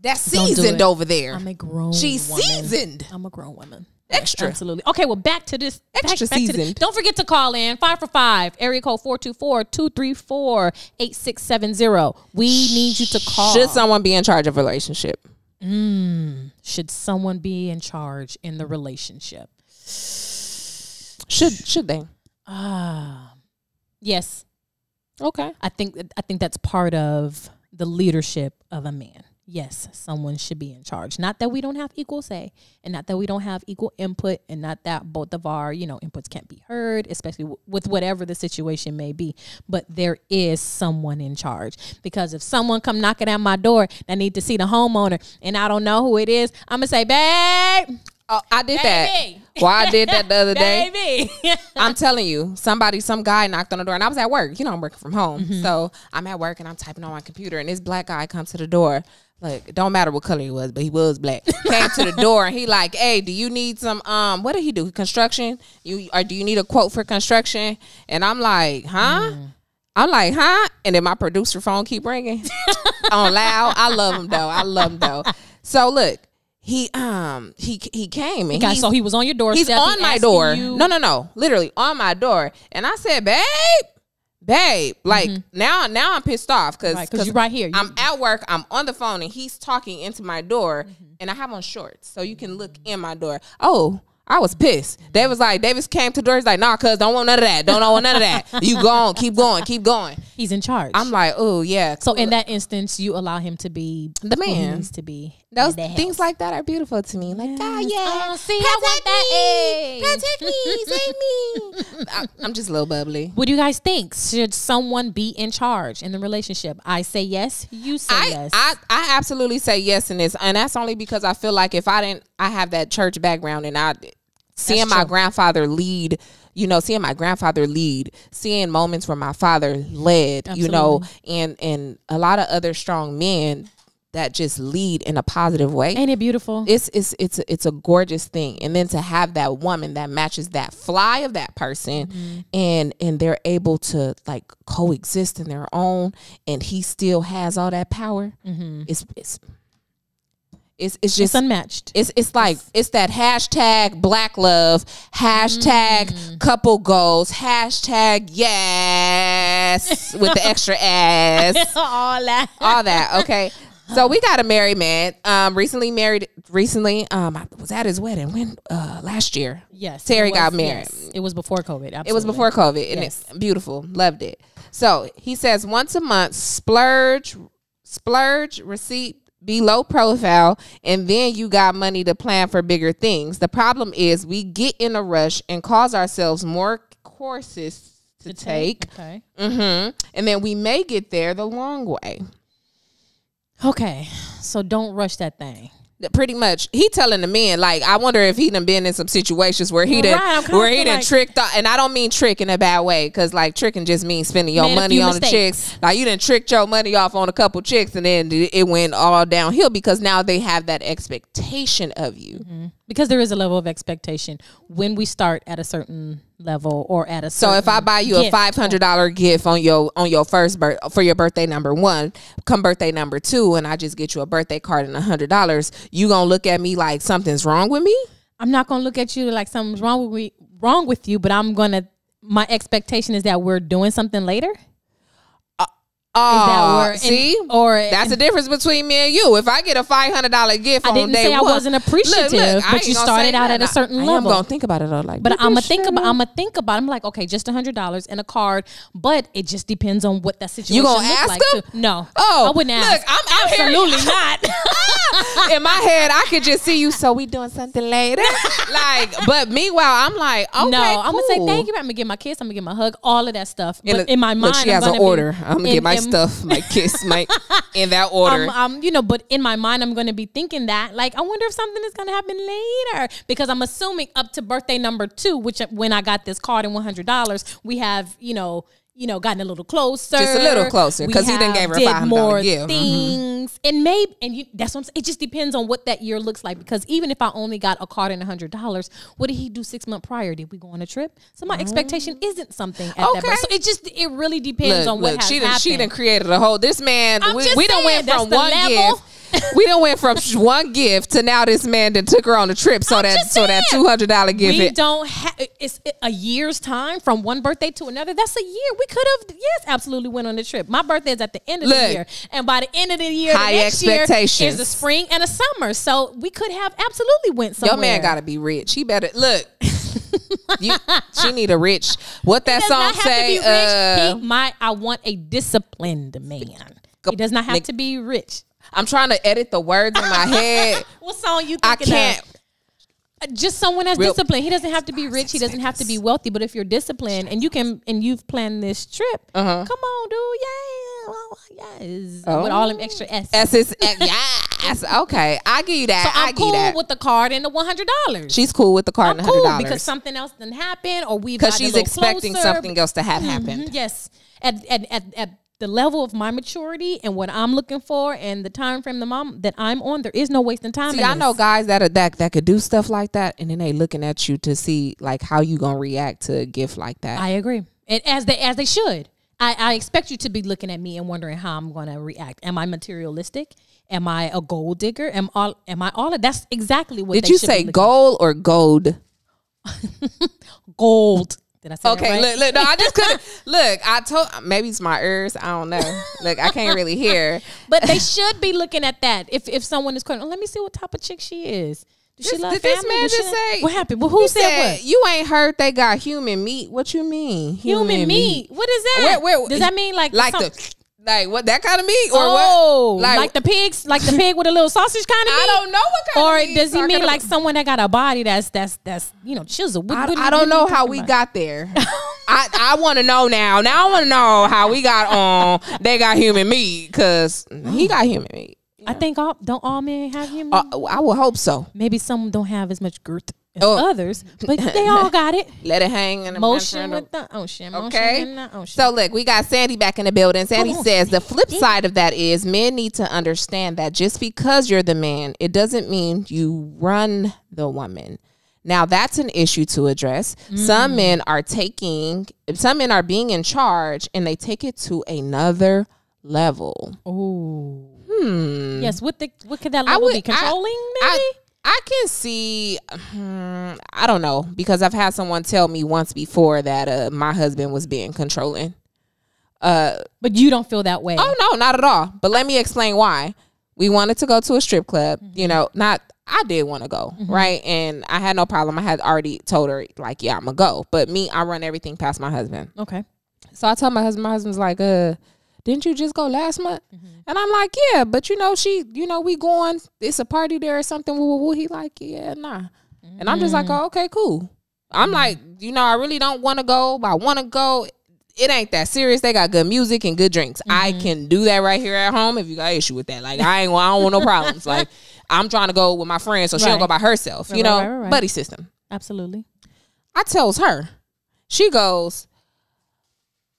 that's seasoned over there. I'm a grown. She's woman. Seasoned. I'm a grown woman. Extra. Yes, absolutely. Okay, well, back to this. Extra back seasoned. to this. Don't forget to call in 5 for 5, area code 424-234-8670. We need you to call. Should someone be in charge of a relationship? Should someone be in charge in the relationship? Should they? Yes. Okay. I think that's part of the leadership of a man. Yes, someone should be in charge. Not that we don't have equal say, and not that we don't have equal input, and not that both of our, inputs can't be heard, especially with whatever the situation may be. But there is someone in charge, because if someone come knocking at my door, I need to see the homeowner, and I don't know who it is, I'm gonna say, babe. Oh, I did that. Well, I did that the other day. Baby. I'm telling you, some guy knocked on the door, and I was at work. I'm working from home. So I'm at work, and I'm typing on my computer, and this black guy comes to the door. Like, it don't matter what color he was, but he was black. Came to the door, and he like, hey, do you need some, what did he do? Construction? Do you need a quote for construction? And I'm like, huh? And then my producer phone keep ringing on loud. I love him though. So look. He came and so he was on your doorstep. He's on my door. No, literally on my door. And I said, babe, like now I'm pissed off because you're right here. I'm at work. I'm on the phone and he's talking into my door, and I have on shorts, so you can look in my door. Oh, I was pissed. Davis came to the door. He's like, nah, cuz don't want none of that. Don't want none of that. You go on, keep going. He's in charge. I'm like, oh yeah. So in that instance, you allow him to be the man. He needs to be. Those things like that are beautiful to me. Like, yeah. See, I want that. Protect me, save me. I'm just a little bubbly. What do you guys think? Should someone be in charge in the relationship? I say yes. You say yes. I absolutely say yes in this, and that's only because I feel like if I have that church background, and seeing my grandfather lead, seeing moments where my father led, and a lot of other strong men that just lead in a positive way. Ain't it beautiful? It's a gorgeous thing. And then to have that woman that matches that fly of that person, and they're able to like coexist in their own, and he still has all that power. It's just unmatched. It's like it's that hashtag black love, hashtag couple goals, hashtag yes with the extra ass, all that. Okay. So we got a married man. Recently. I was at his wedding last year. Yes, Terry got married. Yes. It was before COVID. Absolutely. It was before COVID, and it's beautiful. Loved it. So he says once a month, splurge, receipt, be low profile, and then you got money to plan for bigger things. The problem is we get in a rush and cause ourselves more courses to take. Okay. And then we may get there the long way. Okay. So don't rush that thing. Pretty much, he telling the men, like, I wonder if he done been in some situations where he done tricked, and I don't mean trick in a bad way, because like tricking just means spending your money on the chicks. Like you done tricked your money off on a couple chicks, and then it went all downhill because now they have that expectation of you. Because there is a level of expectation when we start at a certain level or at a certain. So if I buy you a $500 gift on your first for your birthday number 1, come birthday number 2, and I just get you a birthday card and $100, you gonna look at me like something's wrong with me? I'm not gonna look at you like something's wrong with you, but my expectation is that we're doing something later. Oh, see, that's the difference between me and you. If I get a $500 gift, I didn't say I wasn't appreciative, but you started out at a certain level. I'm gonna think about it though, like, but I'm gonna think about. I'm like, okay, just $100 and a card, but it just depends on what that situation. You gonna ask them? No, I wouldn't ask. Look, I'm absolutely not. In my head, I could just see you. So we doing something later, like. But meanwhile, I'm like, okay, no, I'm gonna say thank you. I'm gonna get my kiss. I'm gonna get my hug. All of that stuff. But in my mind, she has an order. I'm gonna get my stuff, my kiss, my in that order. But in my mind, I'm going to be thinking that, like, I wonder if something is going to happen later, because I'm assuming up to birthday number 2, which when I got this card and $100, we have, gotten a little closer, just a little closer, because he done gave her $500 gift. Things, and that's what I'm saying. It just depends on what that year looks like. Because even if I only got a card and $100, what did he do 6 months prior? Did we go on a trip? So my expectation isn't something at that birth. So it really depends on what has happened. She done created a whole. This man, we done went from one gift. We done went from one gift to now this man that took her on a trip. So that $200 gift. We don't have. It's a year's time from one birthday to another. That's a year. We could have absolutely went on the trip. My birthday is at the end of the year, and by the end of the year, the next year is a spring and a summer. So we could have absolutely went somewhere. Your man got to be rich. He better look. She need a rich. What that song say? I want a disciplined man. He does not have to be rich. I'm trying to edit the words in my head. What song you thinking I can't. Just someone that's disciplined. He doesn't have to be rich. He doesn't have to be wealthy. But if you're disciplined and you've planned this trip, come on, dude. Yes. With all them extra S's. Yes. Okay. I give you that. So I'm cool with the card and the $100. She's cool with the card and the $100 because something else didn't happen, or because she's expecting something else to have happened. Yes. At the level of my maturity and what I'm looking for and the time frame that I'm on, there is no wasting time. See, I know guys that could do stuff like that, and then they looking at you to see like how you gonna react to a gift like that. I agree, and as they should. I expect you to be looking at me and wondering how I'm gonna react. Am I materialistic? Am I a gold digger? Am I all of that's exactly what? Did you say gold or gold? Gold. Did I say okay, that right? Look, no, I just couldn't. Look, I told, maybe it's my ears. I don't know. Look, I can't really hear. But they should be looking at that. If someone is calling, let me see what type of chick she is. Does she love family? This man just say, what happened? Well, who said what? You ain't heard they got human meat. What you mean? Human meat? What is that? Where, does that mean like what, that kind of meat, or what? Like the pigs, like the pig with a little sausage kind of meat. I don't know what kind of meat. Or does he mean like someone that got a body that's chisel? I don't know how we got there. I want to know now. Now I want to know how we got on. They got human meat because he got human meat. I think don't all men have human meat? I would hope so. Maybe some don't have as much girth as others, but they all got it. Let it hang in the motion with the ocean. Okay. So look, we got Sandi back in the building. Sandi says the flip side of that is men need to understand that just because you're the man, it doesn't mean you run the woman. Now that's an issue to address. Some men are being in charge and they take it to another level. Oh. Yes. What could that level be? Controlling, maybe? I can see, I don't know, because I've had someone tell me once before that my husband was being controlling. But you don't feel that way? Oh, no, not at all. But let me explain why. We wanted to go to a strip club, I did want to go, right? And I had no problem. I had already told her, like, yeah, I'm going to go. But I run everything past my husband. Okay. So I told my husband's like, didn't you just go last month? And I'm like, yeah, but we going, it's a party there or something. He like, yeah, nah. And I'm just like, oh, okay, cool. I'm like, I really don't want to go, but I want to go. It ain't that serious. They got good music and good drinks. I can do that right here at home if you got issue with that. Like, I don't want no problems. Like, I'm trying to go with my friend so she don't go by herself. Right. Buddy system. Absolutely. I tells her. She goes,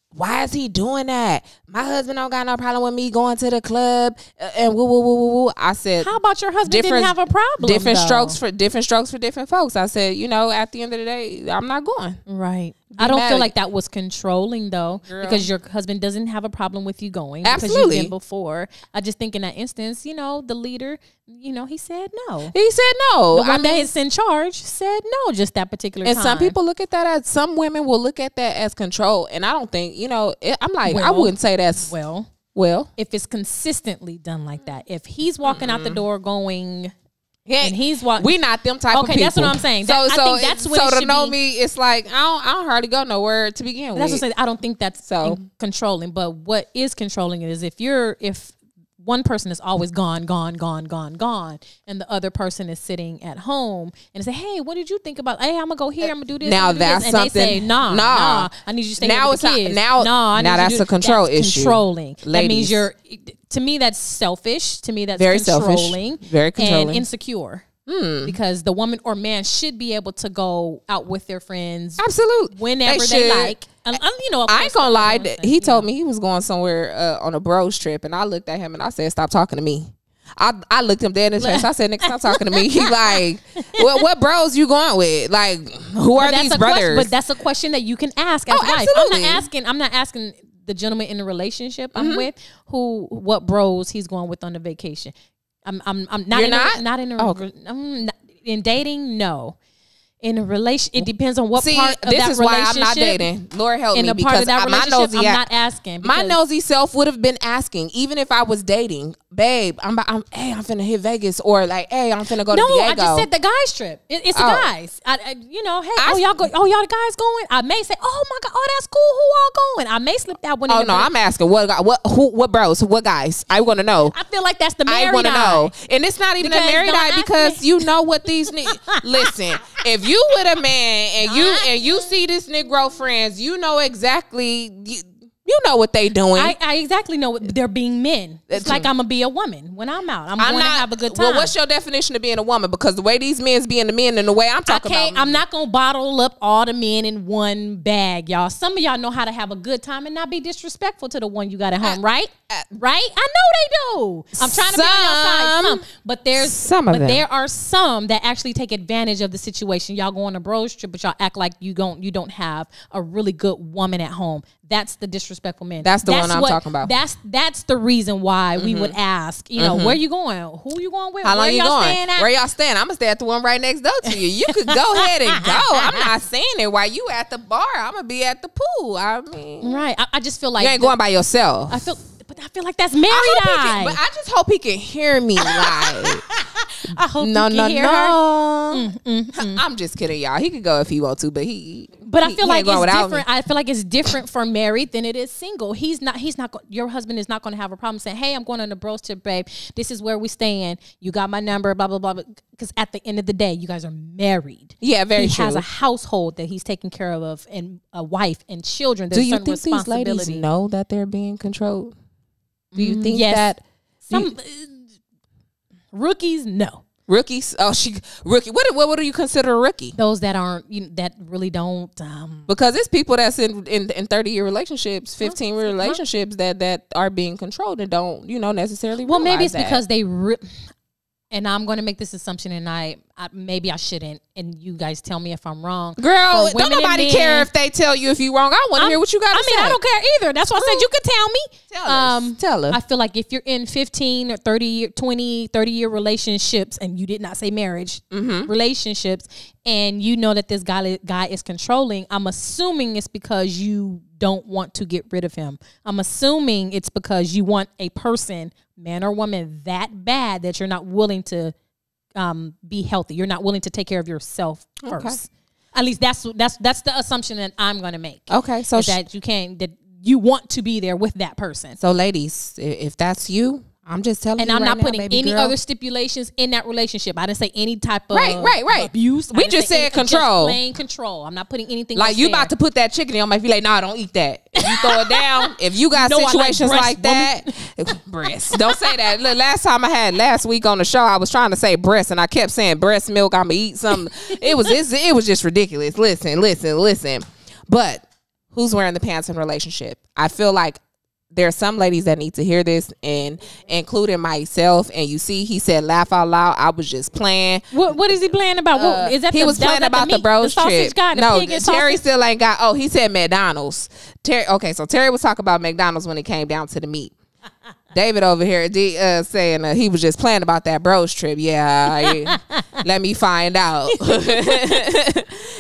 why is he doing that? My husband don't got no problem with me going to the club and woo woo woo woo woo. I said, how about your husband didn't have a problem? Different strokes for different folks. I said, at the end of the day, I'm not going. Right. I don't feel like that was controlling though, because your husband doesn't have a problem with you going. Absolutely. Because you've been before. I just think in that instance, the leader, he said no. He said no. The one that is in charge said no, just that particular time. And some people look at that as, some women will look at that as control. And I don't think, I'm like, I wouldn't say that's. Well, if it's consistently done like that, if he's walking out the door going, and he's walking, we not them type of people. Okay, that's what I'm saying. I think that's what so it to know be. Me, it's like I don't hardly go nowhere to begin with. That's what I'm saying. I don't think that's controlling. But what is controlling is if one person is always gone, and the other person is sitting at home and say, hey, what did you think about? Hey, I'm gonna go here. I'm gonna do this. Now that's something. And they say, nah. I need you to stay here with the kids. Now that's a control issue. Controlling. Ladies. That means to me, that's selfish. To me, that's very controlling. Selfish. Very controlling. And insecure. Because the woman or man should be able to go out with their friends. Absolutely. Whenever they like. I ain't gonna lie. He told me he was going somewhere on a bros trip, and I looked at him and I said, "Stop talking to me." I looked him dead in his face. I said, "Nigga, stop talking to me." He like, well, what bros you going with? Like, who are these brothers? But that's a question that you can ask as wife. Absolutely. I'm not asking the gentleman in the relationship I'm with what bros he's going with on the vacation. I'm not. You're not in dating. No. In a relation, it depends on what part of that relationship. This is why I'm not dating. Lord help me, because my nosy, I'm not asking. My nosy self would have been asking, even if I was dating. Babe, I'm finna hit Vegas, or like, hey, I'm finna go to Diego. No, I just said the guys trip. It's the guys. Hey, y'all go. Oh, y'all the guys going? I may say, oh my God, oh that's cool. Who all going? I may slip that one. Oh no, I'm asking what bros, what guys? I want to know. I feel like that's the married eye. I want to know, and it's not even a married eye because you know what these listen. If you with a man and you see this Negro friends, you know exactly. You know what they doing. I exactly know what they're being men. It's like I'm gonna be a woman when I'm out. I'm going to have a good time. Well, what's your definition of being a woman? Because the way these men's being the men and the way I'm talking about, I'm not gonna bottle up all the men in one bag, y'all. Some of y'all know how to have a good time and not be disrespectful to the one you got at home, right? Right? I know they do. I'm trying to be on your side. But there are some that actually take advantage of the situation. Y'all go on a bros trip, but y'all act like you don't have a really good woman at home. That's the disrespectful man. That's the one I'm talking about. That's the reason why we would ask, where you going? Who you going with? How long you going? Where y'all staying? I'm gonna stay at the one right next door to you. You could go ahead and go. I'm not saying it while you at the bar. I'm gonna be at the pool. I mean, right. I just feel like you ain't going by yourself. I feel like that's married eye. But I just hope he can hear me. Like, I hope you can hear her. I'm just kidding, y'all. He could go if he want to, but I feel like it's different. I feel like it's different for married than it is single. Your husband is not going to have a problem saying, "Hey, I'm going on a bros trip, babe. This is where we staying. You got my number, blah blah blah." Because at the end of the day, you guys are married. Yeah, very true. He has a household that he's taking care of, and a wife and children. Do you think these ladies know that they're being controlled? Do you think that some rookies? No. Rookies? Oh, rookie. What do you consider a rookie? Those that aren't, that really don't. Because it's people that's in 30-year relationships, 15-year relationships that are being controlled and don't, necessarily. Well, maybe it's because they. And I'm going to make this assumption, and maybe I shouldn't. And you guys tell me if I'm wrong. Girl, don't nobody care if they tell you if you wrong. I want to hear what you got to say. I don't care either. That's why I said you could tell me. Tell us. I feel like if you're in 15 or 30-year relationships, and you did not say marriage, relationships, and you know that this guy is controlling, I'm assuming it's because you don't want to get rid of him. I'm assuming it's because you want a person, man or woman, that bad that you're not willing to be healthy. You're not willing to take care of yourself first. Okay. At least that's the assumption that I'm going to make. Okay, so that you can't. you want to be there with that person. So ladies, if that's you, I'm just telling you. And I'm not putting any girl. other stipulations in that relationship. I didn't say any type of right. abuse. We just said control. Just plain control. I'm not putting anything like you about to put that chicken in your mouth. Be like, nah, don't eat that. If you throw it down, if you got situations like that, breast. Don't say that. Look, last week on the show, I was trying to say breast, and I kept saying breast milk. I'ma eat something. It was just ridiculous. Listen. But who's wearing the pants in a relationship? I feel like there are some ladies that need to hear this, and including myself. And you see, he said, laugh out loud. I was just playing. What is he playing about? What, is that he was playing about the bros trip. No, Terry still ain't got. Oh, he said McDonald's. Okay, so Terry was talking about McDonald's when it came down to the meat. David over here saying he was just playing about that bros trip. Yeah, let me find out.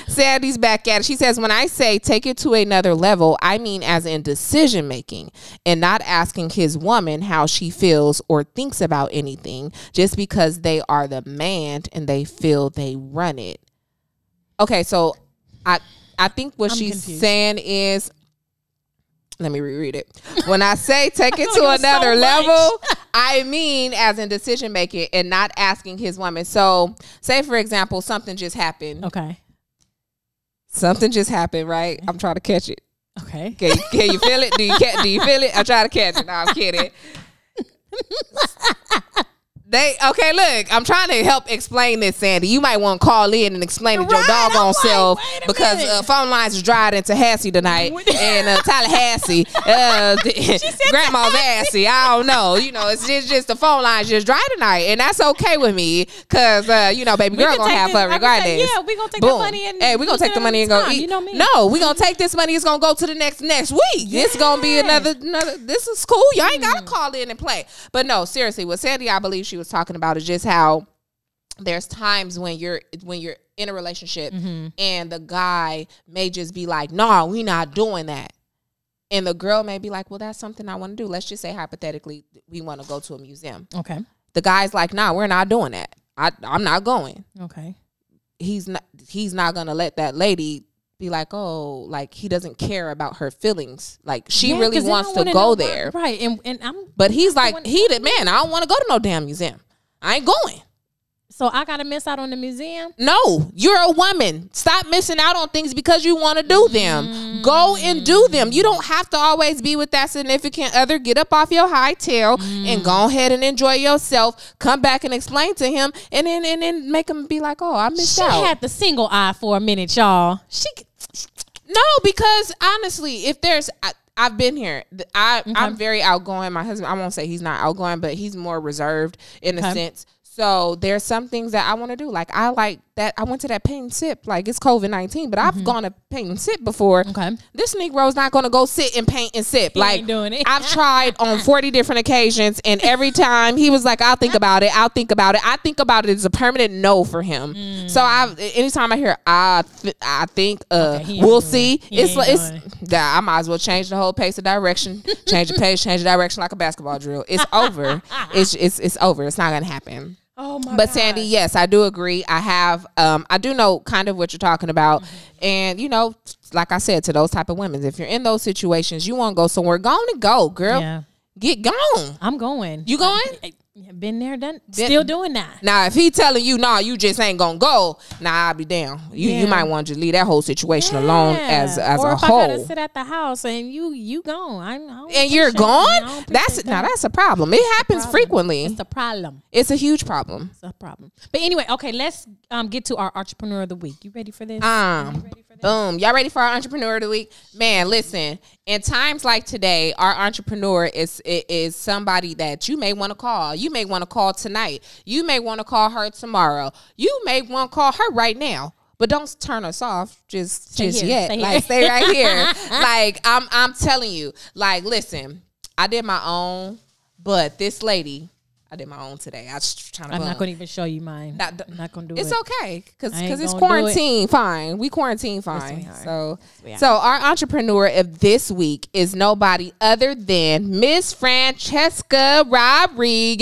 Sandy's back at it. She says, when I say take it to another level, I mean as in decision making and not asking his woman how she feels or thinks about anything just because they are the man and they feel they run it. Okay, so I think what she's saying is, let me reread it. When I say take it to another level, I mean as in decision making and not asking his woman. So say, for example, something just happened. Okay. Something just happened, right? I'm trying to catch it. Okay. Can you feel it? Do you feel it? I'm trying to catch it. No, I'm kidding. Okay, look, I'm trying to help explain this, Sandy. You might want to call in and explain it your doggone self because phone lines is dried into Tallahassee tonight and Tallahassee, grandma's assy. I don't know. You know, it's just the phone lines just dry tonight, and that's okay with me because baby girl gonna have fun regardless. Yeah, we gonna take the money and we gonna take the money and go eat. You know me. No, we gonna take this money. It's gonna go to the next week. It's gonna be another. This is cool. Y'all ain't gotta call in and play. But no, seriously, with Sandy, I believe she was talking about is just how there's times when you're in a relationship and the guy may just be like, nah, we not doing that, and the girl may be like, well, that's something I want to do. Let's just say hypothetically we want to go to a museum. Okay. The guy's like, nah, we're not doing that. I'm not going. Okay. He's not gonna let that lady be like, oh, like he doesn't care about her feelings. Like she really wants to go there. Right. And but he's like, man, I don't want to go to no damn museum. I ain't going. So I gotta miss out on the museum? No, you're a woman. Stop missing out on things because you want to do them. Go and do them. You don't have to always be with that significant other. Get up off your high tail and go ahead and enjoy yourself. Come back and explain to him, and then make him be like, oh, I missed out. She had the single eye for a minute, y'all. No, because honestly, if there's I've been here. I'm very outgoing. My husband, I won't say he's not outgoing, but he's more reserved in a sense. So there's some things that I want to do. Like I like that. I went to that paint and sip. Like it's COVID-19, but I've gone to paint and sip before. Okay. This Negro's not going to go sit and paint and sip. He ain't doing it. I've tried on 40 different occasions, and every time he was like, "I'll think about it. I'll think about it." I think about it as a permanent no for him. So anytime I hear I think we'll see. I might as well change the whole pace of direction. Change the pace, change the direction like a basketball drill. It's over. It's over. It's not going to happen. Oh my but Sandy, yes, I do agree. I have I do know kind of what you're talking about. And like I said, to those type of women, if you're in those situations, you want to go somewhere, go on and go, girl. Yeah. Get gone. I'm going. You going? Been there, done. Still doing that. Now, if he telling you, nah, you just ain't gonna go, I'll be down. You might want to leave that whole situation alone as a whole. Or if I gotta sit at the house and you gone, and you're gone, that's a problem. It happens frequently. It's a problem. It's a huge problem. It's a problem. But anyway, okay, let's get to our entrepreneur of the week. You ready for this? Boom. Y'all ready for our entrepreneur of the week? Man, listen. In times like today, our entrepreneur is somebody that you may want to call. You may want to call tonight. You may want to call her tomorrow. You may want to call her right now. But don't turn us off just yet. Stay right here. Like I'm telling you. Like, listen, I did my own, but this lady, I did my own today. I was trying to. I'm not going to even show you mine. I'm not going to do it. It's okay because it's quarantine. Fine, we quarantine fine. So our entrepreneur of this week is nobody other than Miss Francesca Rodriguez.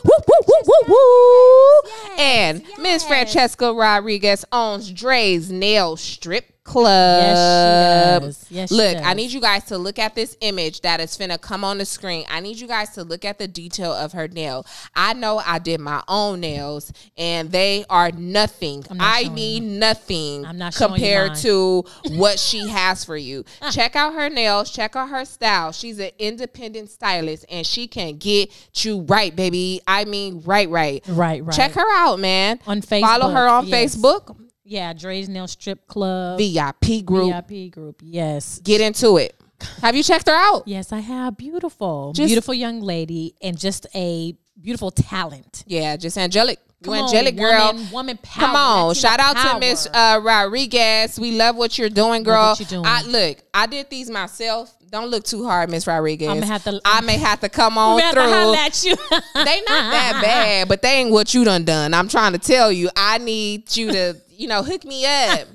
Woo, woo, woo, woo, woo. And Miss Francesca Rodriguez owns Dre's Nail Strip Club. Yes, look, I need you guys to look at this image that is finna come on the screen. I need you guys to look at the detail of her nail. I know I did my own nails, and they are nothing. I mean nothing compared to what she has for you. Check out her nails. Check out her style. She's an independent stylist, and she can get you right, baby. I mean, right. Check her out, man. On Facebook. Follow her on Facebook. Yeah, Dre's Nail Strip Club. VIP group. Yes. Get into it. Have you checked her out? Yes, I have. Beautiful young lady, and just a beautiful talent. Yeah, just angelic. Angelic girl. Woman power. Come on. Latina Shout out power. to Miss Rodriguez. We love what you're doing, girl. Love what you're doing. I did these myself. Don't look too hard, Miss Rodriguez. I may have to come on through. To holler at you. They not that bad, but they ain't what you done. I'm trying to tell you. I need you to, hook me up.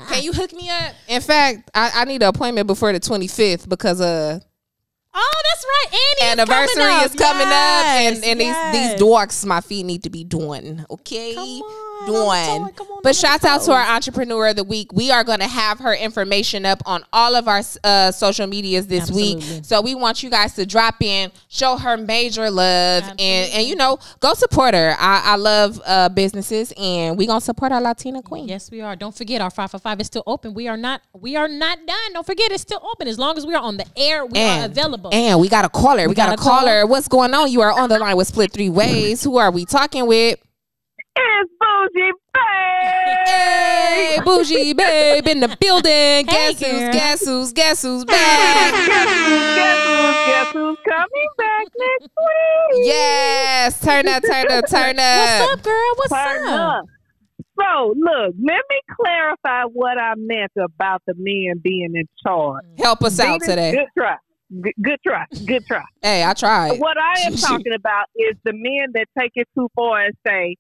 Can you hook me up? In fact, I need an appointment before the 25th because oh, that's right. Anniversary is coming up, and these dorks, my feet need to be doing. Okay, doing. But shout out to our entrepreneur of the week. We are going to have her information up on all of our social medias this week. So we want you guys to drop in, show her major love, and go support her. I love businesses, and we gonna support our Latina queen. Yes, we are. Don't forget, our 545 is still open. We are not done. Don't forget, it's still open. As long as we are on the air, we are available. And we got a caller. We got a caller. What's going on? You are on the line with Split Three Ways. Who are we talking with? It's Bougie Babe. Hey, Bougie Babe in the building. Guess who's back? Guess who's coming back next week? Yes. Turn up. What's up, girl? What's up? So, look, let me clarify what I meant about the men being in charge. Help us out today. Good try. Hey, I tried. What I am talking about is the men that take it too far and say,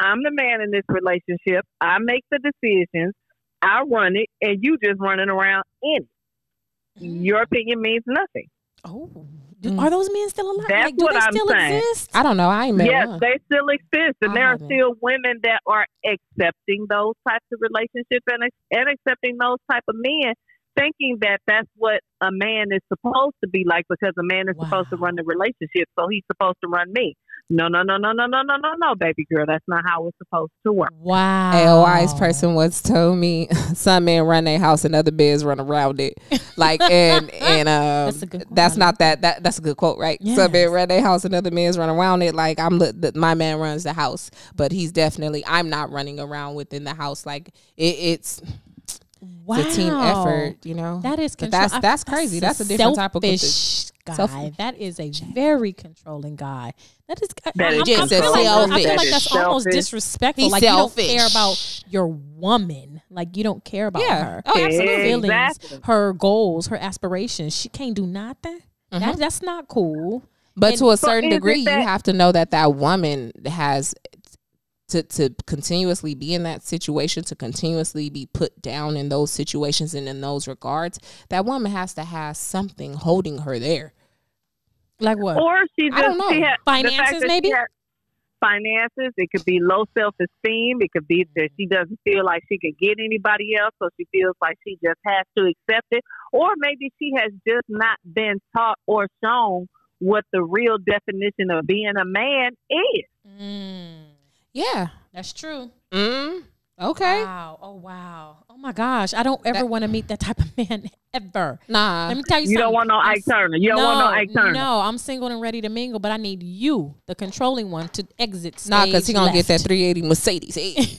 I'm the man in this relationship. I make the decisions. I run it, and you just running around in it. Your opinion means nothing. Oh, are those men still alive? That's do what they I'm still saying. Exist? I don't know. I ain't met Yes, one. they still exist, and there are still women that are accepting those types of relationships and accepting those type of men, thinking that that's what a man is supposed to be like, because a man is supposed to run the relationship, so he's supposed to run me. No, baby girl. That's not how it's supposed to work. Wow. A wise person once told me some men run their house and other men run around it. Like, and that's a good quote. That's not that's a good quote, right? Yes. Some men run their house and other men run around it. Like, my man runs the house, but I'm not running around within the house. Like it's. Wow. It's a team effort, That is that's crazy. That's a different type of guy. That is a very controlling guy. That is. I feel like that's almost disrespectful. He's like selfish. You don't care about your woman. Like you don't care about her. Oh, absolutely. Her feelings, exactly. her goals, her aspirations. She can't do nothing. That's not cool. But to a certain degree, you have to know that woman has. To continuously be in that situation, to continuously be put down in those situations and in those regards, that woman has to have something holding her there. Like what? Or she just, I don't know. Finances, maybe? Finances. It could be low self-esteem. It could be that she doesn't feel like she can get anybody else, so she feels like she just has to accept it. Or maybe she has just not been taught or shown what the real definition of being a man is. Yeah, that's true. Okay. Wow. Oh, wow. Oh, my gosh. I don't ever want to meet that type of man ever. Nah. Let me tell you something. You don't want no Ike Turner. You don't want no Ike Turner. No, I'm single and ready to mingle, but I need you, the controlling one, to exit stage because he going to get that left. 380 Mercedes. Hey.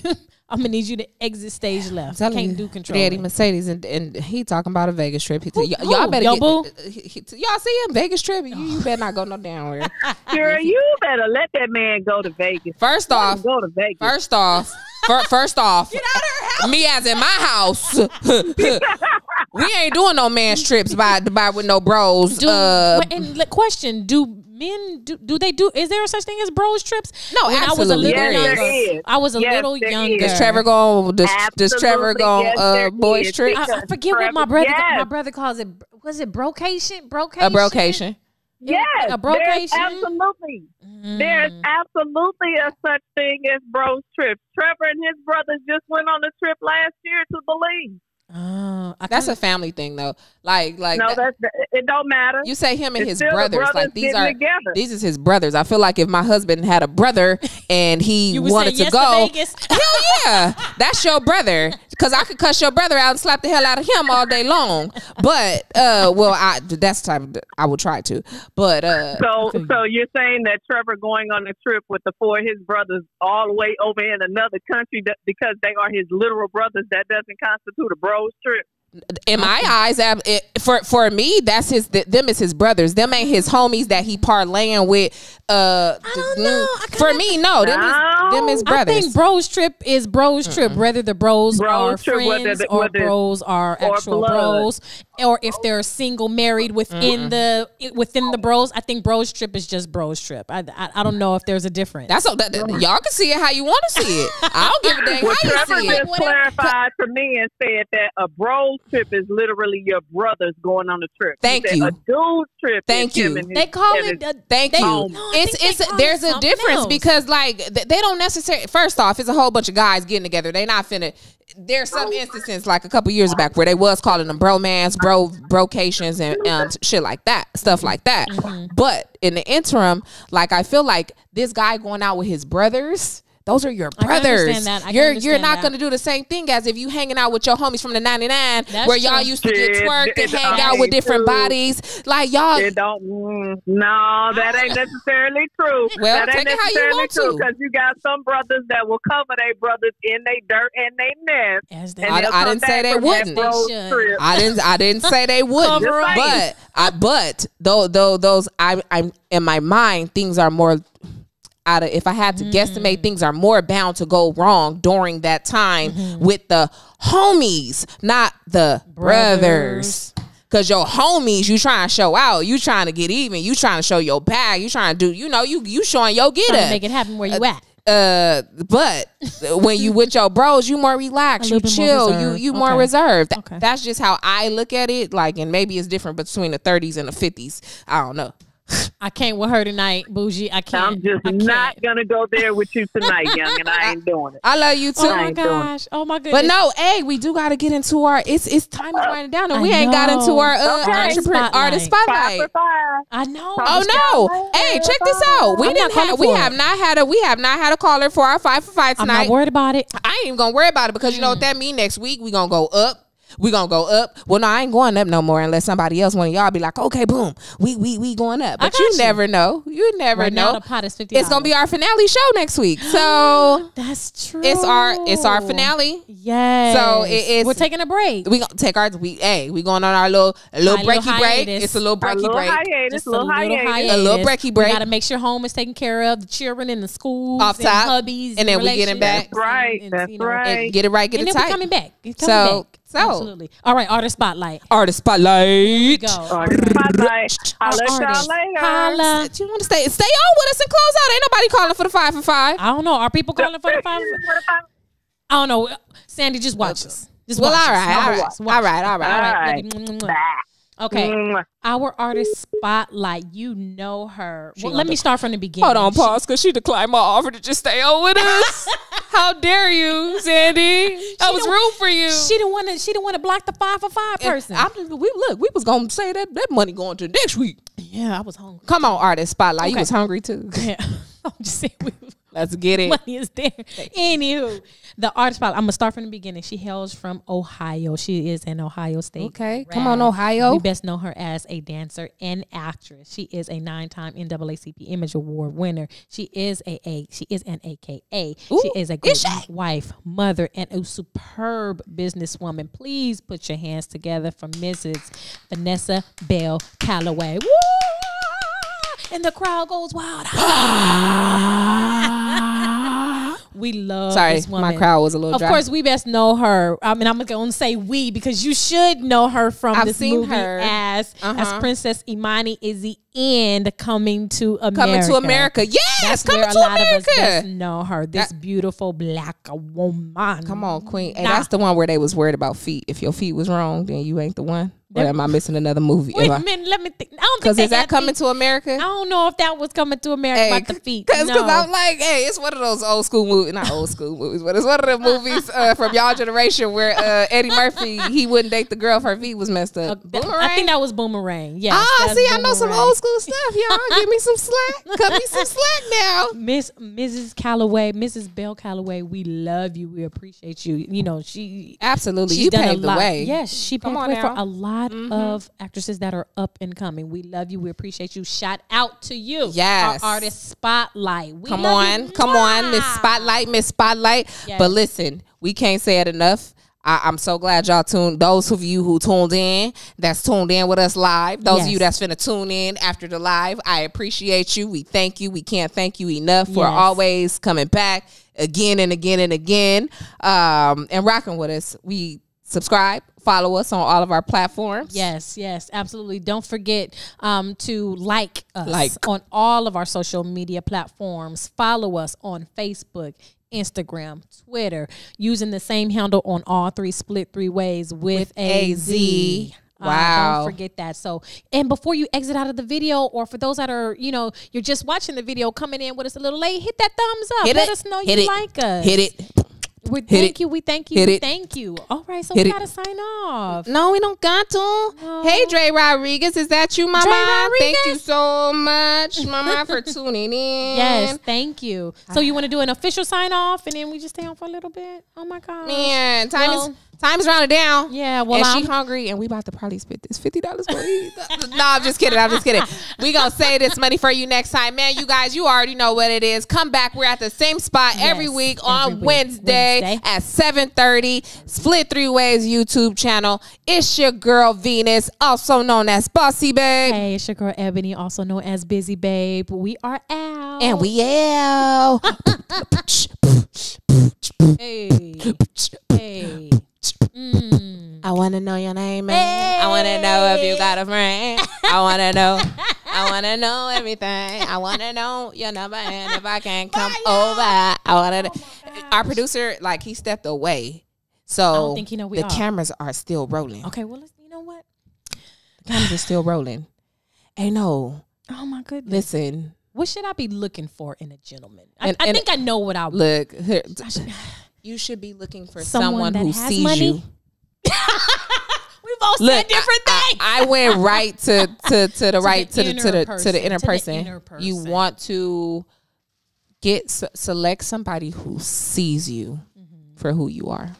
I'm going to need you to exit stage left. Can't do controlling. 380 Mercedes, and he talking about a Vegas trip. Y'all better y'all see him Vegas trip. You better not go no down there. Girl, you better let that man go to Vegas. First off, go to Vegas. Get out of her house. Me as in my house. We ain't doing no man's trips by with no bros. And question: do men do they do? Is there such thing as bros trips? No, when absolutely. I was a little younger. Does Trevor go? Does Trevor go? Boys trip? I forget what my brother calls it. Was it brocation? A brocation. Yes, a brocation. Absolutely. There's absolutely a such thing as bros trips. Trevor and his brothers just went on a trip last year to Belize. That's a family thing, though. Like no, it don't matter. You say him and It's his still the brothers. Like together. these is his brothers. I feel like if my husband had a brother and he wanted to go, hell yeah, that's your brother. Because I could cuss your brother out and slap the hell out of him all day long. But that's the type I would try to. But so you're saying that Trevor going on a trip with the 4 of his brothers all the way over in another country because they are his literal brothers, that doesn't constitute a bros trip? In my eyes, for me, that's them is his brothers. Them ain't his homies that he parlaying with. I don't know. For me, no, them is brothers. I think bros trip is bros trip, whether the bros are friends or bros are actual bros, or if they're single, married within the bros. I think bros trip is just bros trip. I don't know if there's a difference. Y'all can see it how you want to see it. I don't give a damn how you Trevor see it. just clarified to me and said that a bros trip is literally your brothers going on the trip. Thank you. A dude trip. Thank you. They call it. Thank you. There's a difference because like they don't necessarily. First off, it's a whole bunch of guys getting together. They not finna. There's some instances like a couple years back where they was calling them bromance, brocations, and shit like that, stuff like that. But in the interim, like I feel like this guy going out with his brothers. Those are your brothers. You're not going to do the same thing as if you hanging out with your homies from the 99 where y'all used to get twerked and hang out with different bodies. Like y'all. No, that ain't necessarily true. Well, that ain't necessarily true because you got some brothers that will cover their brothers in their dirt and their nest. I didn't say they wouldn't. I didn't say they wouldn't. But those I'm in my mind things are more. If I had to guesstimate, things are more bound to go wrong during that time with the homies, not the brothers. Because your homies, you trying to show out, you trying to get even, you trying to show your bag, you trying to do, you showing your get up. Make it happen where you at. But when you with your bros, you more relaxed, you chill, you more reserved. That's just how I look at it. Like, and maybe it's different between the 30s and the 50s. I don't know. I can't with her tonight, Bougie. I can't. I'm just not gonna go there with you tonight, young, and I ain't doing it. I love you too. Oh my gosh. Oh my goodness. But no, hey, we do gotta get into our. It's time to wind it down, and we ain't got into our artist spotlight. I know. Oh no! Hey, check this out. We have not had a caller for our 5 for 5 tonight. I'm not worried about it. I ain't even gonna worry about it because you know what that mean. Next week we gonna go up. We gonna go up. Well, no, I ain't going up no more unless somebody else, one of y'all, be like, okay, boom, we going up. But you never know. You never know. Now the pot is $50. It's gonna be our finale show next week. So that's true. It's our finale. Yes. So we're taking a break. We gonna take we going on our little breaky break. It's a little breaky break. Just a little hiatus. A little breaky break. We gotta make sure home is taken care of. The children in the schools, off top, hubbies, and then we getting back. That's right. That's right. Get it right. Get it tight. We're coming back. So absolutely. All right, artist spotlight. Artist spotlight. Here we go. Artist spotlight. I'll let y'all later. Holla. You want to stay on with us and close out? Ain't nobody calling for the 5 for 5. I don't know. Are people calling for the 5 for 5? I don't know. Sandy, just watch us. All right. Okay. Our artist spotlight. You know her. Well, let me start from the beginning. Hold on, pause, because she declined my offer to just stay on with us. How dare you, Sandy? I was rude for you. She didn't want to block the 5 for 5 person. We was gonna say that money going to next week. Yeah, I was hungry. Come on, artist spotlight. Okay. You was hungry too. Yeah. I'm just saying let's get it. Money is there. Anywho, the artist spotlight. I'm gonna start from the beginning. She hails from Ohio. She is an Ohio State. Okay, come on, Ohio. We best know her as a dancer and actress. She is a 9-time NAACP Image Award winner. She is an AKA. Ooh, she is a great wife, mother, and a superb businesswoman. Please put your hands together for Mrs. Vanessa Bell Calloway. Woo! And the crowd goes wild. We love this woman. My crowd was a little dry. Of course, we best know her. I mean, I'm going to say we because you should know her from this movie as Princess Imani Izzy and Coming to America. Coming to America. Yes, that's Coming where to a lot America. of us best know her. This beautiful black woman. Come on, Queen. Hey, that's the one where they was worried about feet. If your feet was wrong, then you ain't the one. Or am I missing another movie? Wait a minute, let me think. I don't think because is that coming to America? I don't know if that was coming to America about the feet. Because I'm like, hey, it's one of those old school movies, not old school movies, but it's one of the movies from y'all generation where Eddie Murphy, he wouldn't date the girl if her feet was messed up. I think that was Boomerang. Yeah. See, I know some old school stuff, y'all. Give me some slack. Cut me some slack now. Mrs. Calloway, Mrs. Bell Calloway, we love you. We appreciate you. You know, she absolutely. You paved the way. Yes, she paved the way for a lot of actresses that are up and coming. We love you. We appreciate you. Shout out to you. Yes. Our artist spotlight. Come on, Miss Spotlight. Yes. But listen, we can't say it enough. I'm so glad y'all tuned. Those of you who tuned in, that's tuned in with us live. Those of you that's finna tune in after the live, I appreciate you. We thank you. We can't thank you enough for always coming back again and again and again, and rocking with us. We subscribe, follow us on all of our platforms. Yes, absolutely. Don't forget to like us on all of our social media platforms. Follow us on Facebook, Instagram, Twitter, using the same handle on all three, Split Three Ways with a Z. Wow. Don't forget that. So, and before you exit out of the video, or for those that are, you're just watching the video, coming in with us a little late, hit that thumbs up. Let us know you like us. Hit it. We thank you. All right, so we gotta sign off. No, we don't got to. No. Hey, Dre Rodriguez, is that you, Mama? Thank you so much, Mama, for tuning in. Yes, thank you. So you want to do an official sign off, and then we just stay on for a little bit? Oh my God, man, time is rounded down. Yeah, well, and she hungry, and we about to probably spend this $50 for eat. No, I'm just kidding. We gonna save this money for you next time, man. You guys, you already know what it is. Come back. We're at the same spot every week on Wednesday at 7:30. Split Three Ways YouTube channel. It's your girl Venus, also known as Bossy Babe. Hey, it's your girl Ebony, also known as Busy Babe. We are out, and we out. Hey. I want to know your name, man. Hey. I want to know if you got a friend. I want to know. I want to know everything. I want to know your number and if I can come over. I want to. Our producer, he stepped away, so I don't think he know the cameras are still rolling. Okay, well, you know what? The cameras are still rolling. Hey, no. Oh my goodness. Listen. What should I be looking for in a gentleman? I think I know what I look. You should be looking for someone who sees money. You. We both said different things. I went right to the inner person. You want to select somebody who sees you for who you are,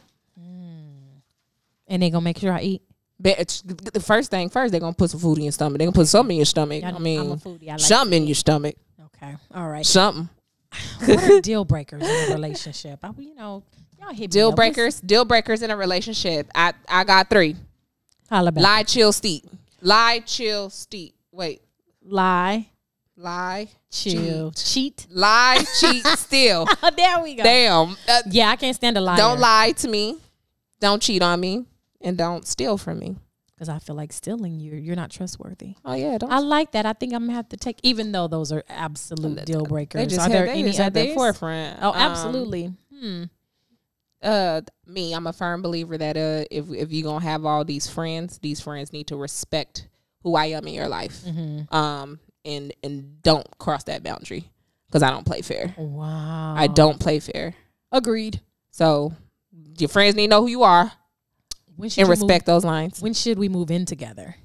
and they gonna make sure I eat. The first thing first, they're gonna put some food in your stomach. They're gonna put something in your stomach. I'm a foodie. I like something in your stomach. Okay, all right. Something. What are deal breakers in a relationship? Y'all hit deal breakers. Deal breakers in a relationship. I got 3. Lie, chill, steep. Lie, chill, steep. Wait. Lie, chill, cheat. Lie, cheat, steal. There we go. Damn. Yeah, I can't stand a liar. Don't lie to me. Don't cheat on me, and don't steal from me. Because I feel like stealing you're not trustworthy. Oh yeah, I like that. I think I'm gonna have to take, even though those are absolute deal breakers. Are there any at the forefront? Oh, absolutely. Me, I'm a firm believer that if you're gonna have all these friends need to respect who I am in your life. And don't cross that boundary, because I don't play fair. Wow. I don't play fair. Agreed. So your friends need to know who you are and respect those lines. When should we move in together?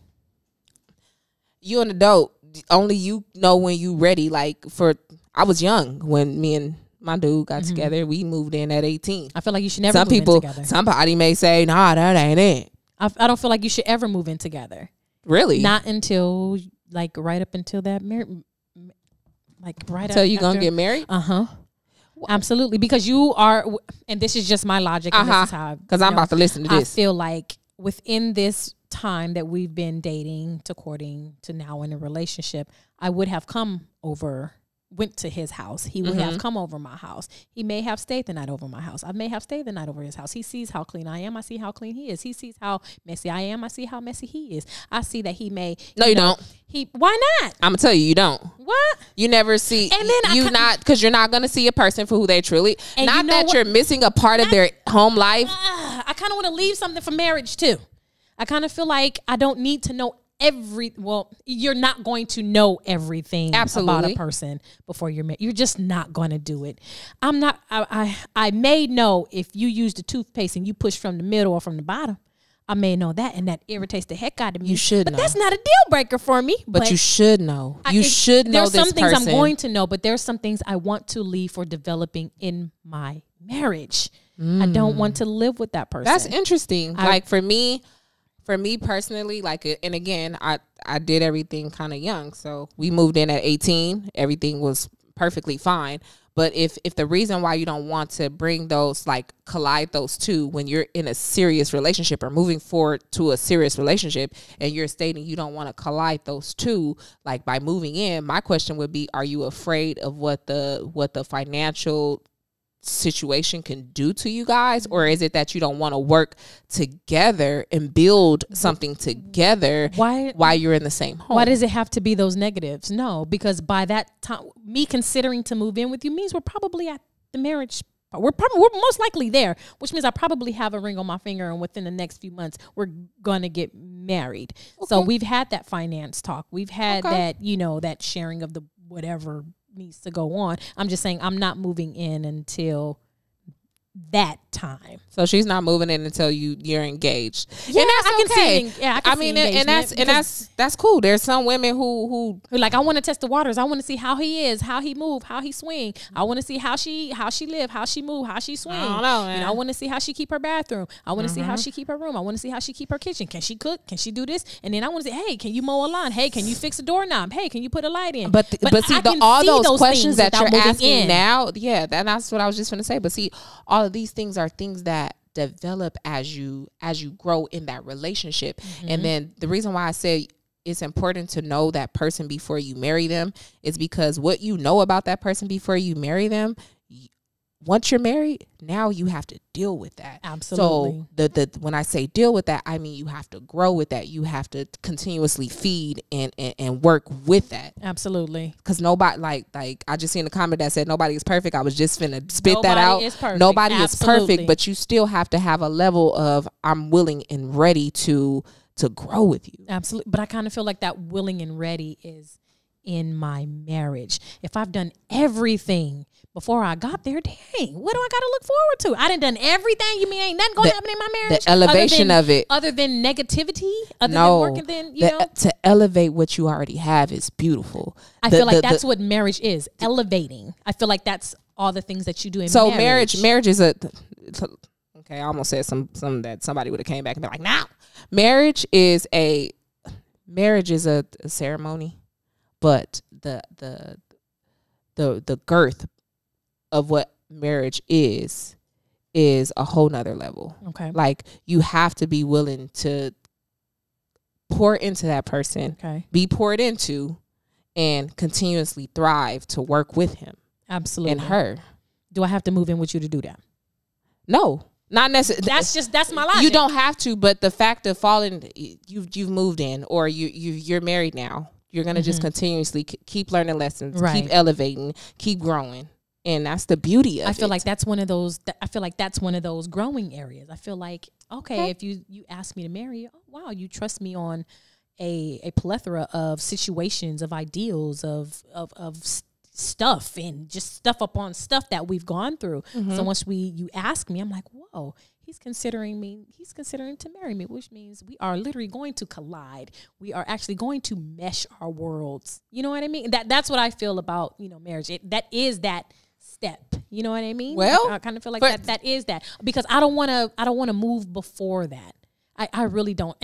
You an adult. Only you know when you ready. I was young when me and my dude got together. We moved in at 18. I feel like you should never move in together. Somebody may say, nah, that ain't it. I don't feel like you should ever move in together. Really? Not until right up until that marriage. Until you gonna get married? Absolutely, because you are, and this is just my logic. And this is how, because I'm about to listen to this. I feel like within this time that we've been dating to courting to now in a relationship, I would have went to his house. He would have come over my house. He may have stayed the night over my house. I may have stayed the night over his house. He sees how clean I am. I see how clean he is. He sees how messy I am. I see how messy he is. I see that he may. No, you don't. Why not? I'm gonna tell you, you don't. What? You never see. And then because you're not gonna see a person for who they truly. Not that you're missing a part of their home life. I kind of want to leave something for marriage too. I kind of feel like I don't need to know you're not going to know everything about a person before you're married. You're just not going to do it. I may know if you use the toothpaste and you push from the middle or from the bottom. I may know that, and that irritates the heck out of me. You should know. But that's not a deal breaker for me. But you should know. You should know this person. There's some things I'm going to know, but there's some things I want to leave for developing in my marriage. I don't want to live with that person. That's interesting. Like for me personally, like, and again, I did everything kind of young. So we moved in at 18. Everything was perfectly fine. But if the reason why you don't want to bring those, like, collide those two when you're in a serious relationship or moving forward to a serious relationship, and you're stating you don't want to collide those two, like, by moving in, my question would be, are you afraid of what the financial situation can do to you guys, or is it that you don't want to work together and build something together while you're in the same home? Why does it have to be those negatives? No, because by that time, me considering to move in with you means we're probably at the marriage. We're most likely there, which means I probably have a ring on my finger, and within the next few months we're gonna get married. Okay. So we've had that finance talk. We've had that, that sharing of the whatever needs to go on. I'm just saying I'm not moving in until that time. So she's not moving in until you're engaged. Yeah, and that's okay. I mean, and that's cool. There's some women who like, I want to test the waters. I want to see how he is, how he move, how he swing. I want to see how she live, how she move, how she swing. I don't know, man. I want to see how she keep her bathroom. I want to see how she keep her room. I want to see how she keep her kitchen. Can she cook? Can she do this? And then I want to say, hey, can you mow a lawn? Hey, can you fix a doorknob? Hey, can you put a light in? But see, all those questions that you're asking now, that's what I was just going to say. But see, all of these things are things that develop as you grow in that relationship. And then the reason why I say it's important to know that person before you marry them is because what you know about that person before you marry them, once you're married, now you have to deal with that. Absolutely. So when I say deal with that, I mean you have to grow with that. You have to continuously feed and work with that. Absolutely. Because nobody, like I just seen a comment that said nobody is perfect. I was just finna spit that out. Nobody is perfect, but you still have to have a level of I'm willing and ready to grow with you. Absolutely. But I kind of feel like that willing and ready is in my marriage. If I've done everything before I got there, dang, what do I got to look forward to? I done everything. You mean ain't nothing going to happen in my marriage? The elevation of it. Other than negativity? Other than working, then, to elevate what you already have is beautiful. I feel like that's what marriage is, elevating. I feel like that's all the things that you do in marriage. So marriage is okay, I almost said some that somebody would have came back and been like, no. Marriage is a ceremony, but the girth of what marriage is a whole nother level. Okay. Like, you have to be willing to pour into that person, be poured into, and continuously thrive to work with him. Absolutely. And her. Do I have to move in with you to do that? No. Not necessarily. That's my logic. You don't have to, but the fact of falling, you've moved in, or you're married now. You're gonna just continuously keep learning lessons, keep elevating, keep growing, and that's the beauty of it. I feel like that's one of those. I feel like that's one of those growing areas. I feel like if you ask me to marry you, oh wow, you trust me on a plethora of situations, of ideals, of stuff, and just stuff upon stuff that we've gone through. So once you ask me, I'm like, whoa, he's considering to marry me, which means we are literally going to collide. We are actually going to mesh our worlds. You know what I mean? That's what I feel about, marriage. That is that step. You know what I mean? Well, I kind of feel like that is that, because I don't want to move before that. I really don't.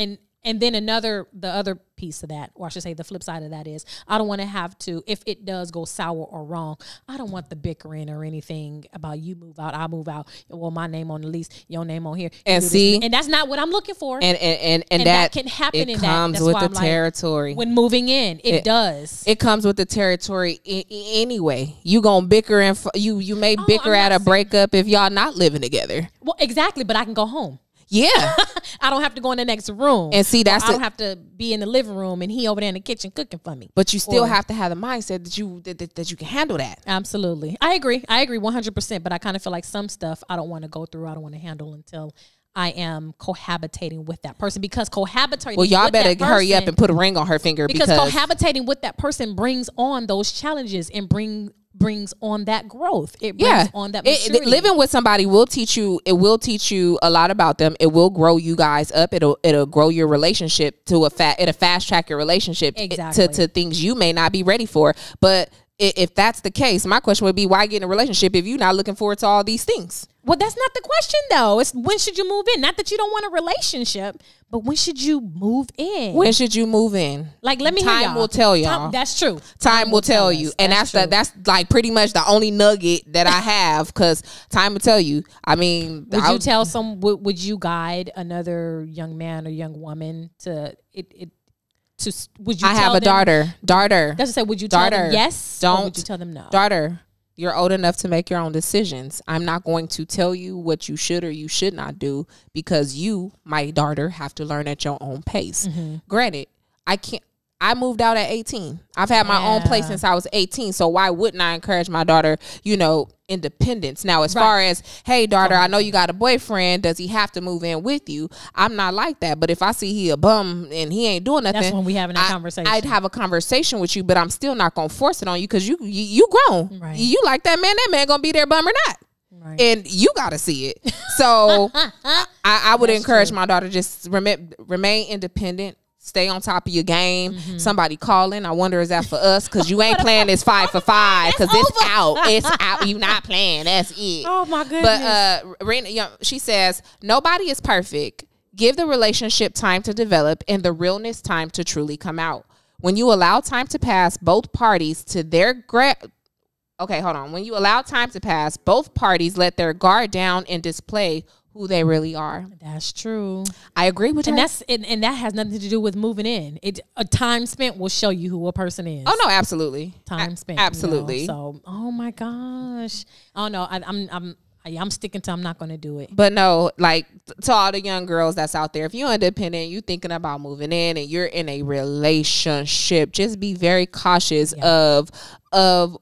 And then the other piece of that, or I should say the flip side of that, is I don't want to have to, if it does go sour or wrong, I don't want the bickering or anything about you move out, I move out. Well, my name on the lease, your name on here. And see, and that's not what I'm looking for. And that can happen. It comes with the territory. When moving in, it does. It comes with the territory anyway. You gonna bicker and you may bicker at a breakup if y'all not living together. Well, exactly, but I can go home. Yeah. I don't have to go in the next room. And see, I don't have to be in the living room and he over there in the kitchen cooking for me. But you still have to have the mindset that you can handle that. Absolutely. I agree 100%. But I kind of feel like some stuff I don't want to go through, I don't want to handle until I am cohabitating with that person, because cohabitating. Well, y'all with better that person, hurry up and put a ring on her finger, because cohabitating with that person brings on those challenges and brings on that growth. It brings on that maturity. Living with somebody will teach you. It will teach you a lot about them. It will grow you guys up. It'll grow your relationship it'll fast track your relationship to things you may not be ready for. But if that's the case, my question would be, why get in a relationship if you're not looking forward to all these things? Well, that's not the question, though. It's when should you move in? Not that you don't want a relationship, but when should you move in? When should you move in? Like, let me hear Time y'all. will tell y'all. That's true. Time will tell you. And that's like pretty much the only nugget that I have, because time will tell you. I mean, would you guide another young man or young woman to would you I have a daughter. That's to say, would you tell them yes? Or would you tell them no? Daughter, you're old enough to make your own decisions. I'm not going to tell you what you should or you should not do, because you, my daughter, have to learn at your own pace. Granted, I moved out at 18. I've had my own place since I was 18. So why wouldn't I encourage my daughter, independence? Now, as far as, hey, daughter, I know you got a boyfriend. Does he have to move in with you? I'm not like that. But if I see he a bum and he ain't doing nothing, that's when we having that conversation. I'd have a conversation with you, but I'm still not going to force it on you, because you grown. Right. You like that man going to be there bum or not. Right. And you got to see it. So I would encourage my daughter, just remain independent. Stay on top of your game. Somebody calling. I wonder, is that for us? Because you ain't playing this 5 for 5. Because it's out. It's out. You not playing. That's it. Oh, my goodness. But Rena, she says, nobody is perfect. Give the relationship time to develop and the realness time to truly come out. When you allow time to pass, both parties to their When you allow time to pass, both parties let their guard down and display who they really are. That's true. I agree with you. And and that has nothing to do with moving in. A time spent will show you who a person is. Oh no, absolutely. Time spent. Absolutely. So, oh my gosh. Oh no, I'm sticking to, I'm not going to do it. But no, like, to all the young girls that's out there, if you're independent, you thinking about moving in and you're in a relationship, just be very cautious of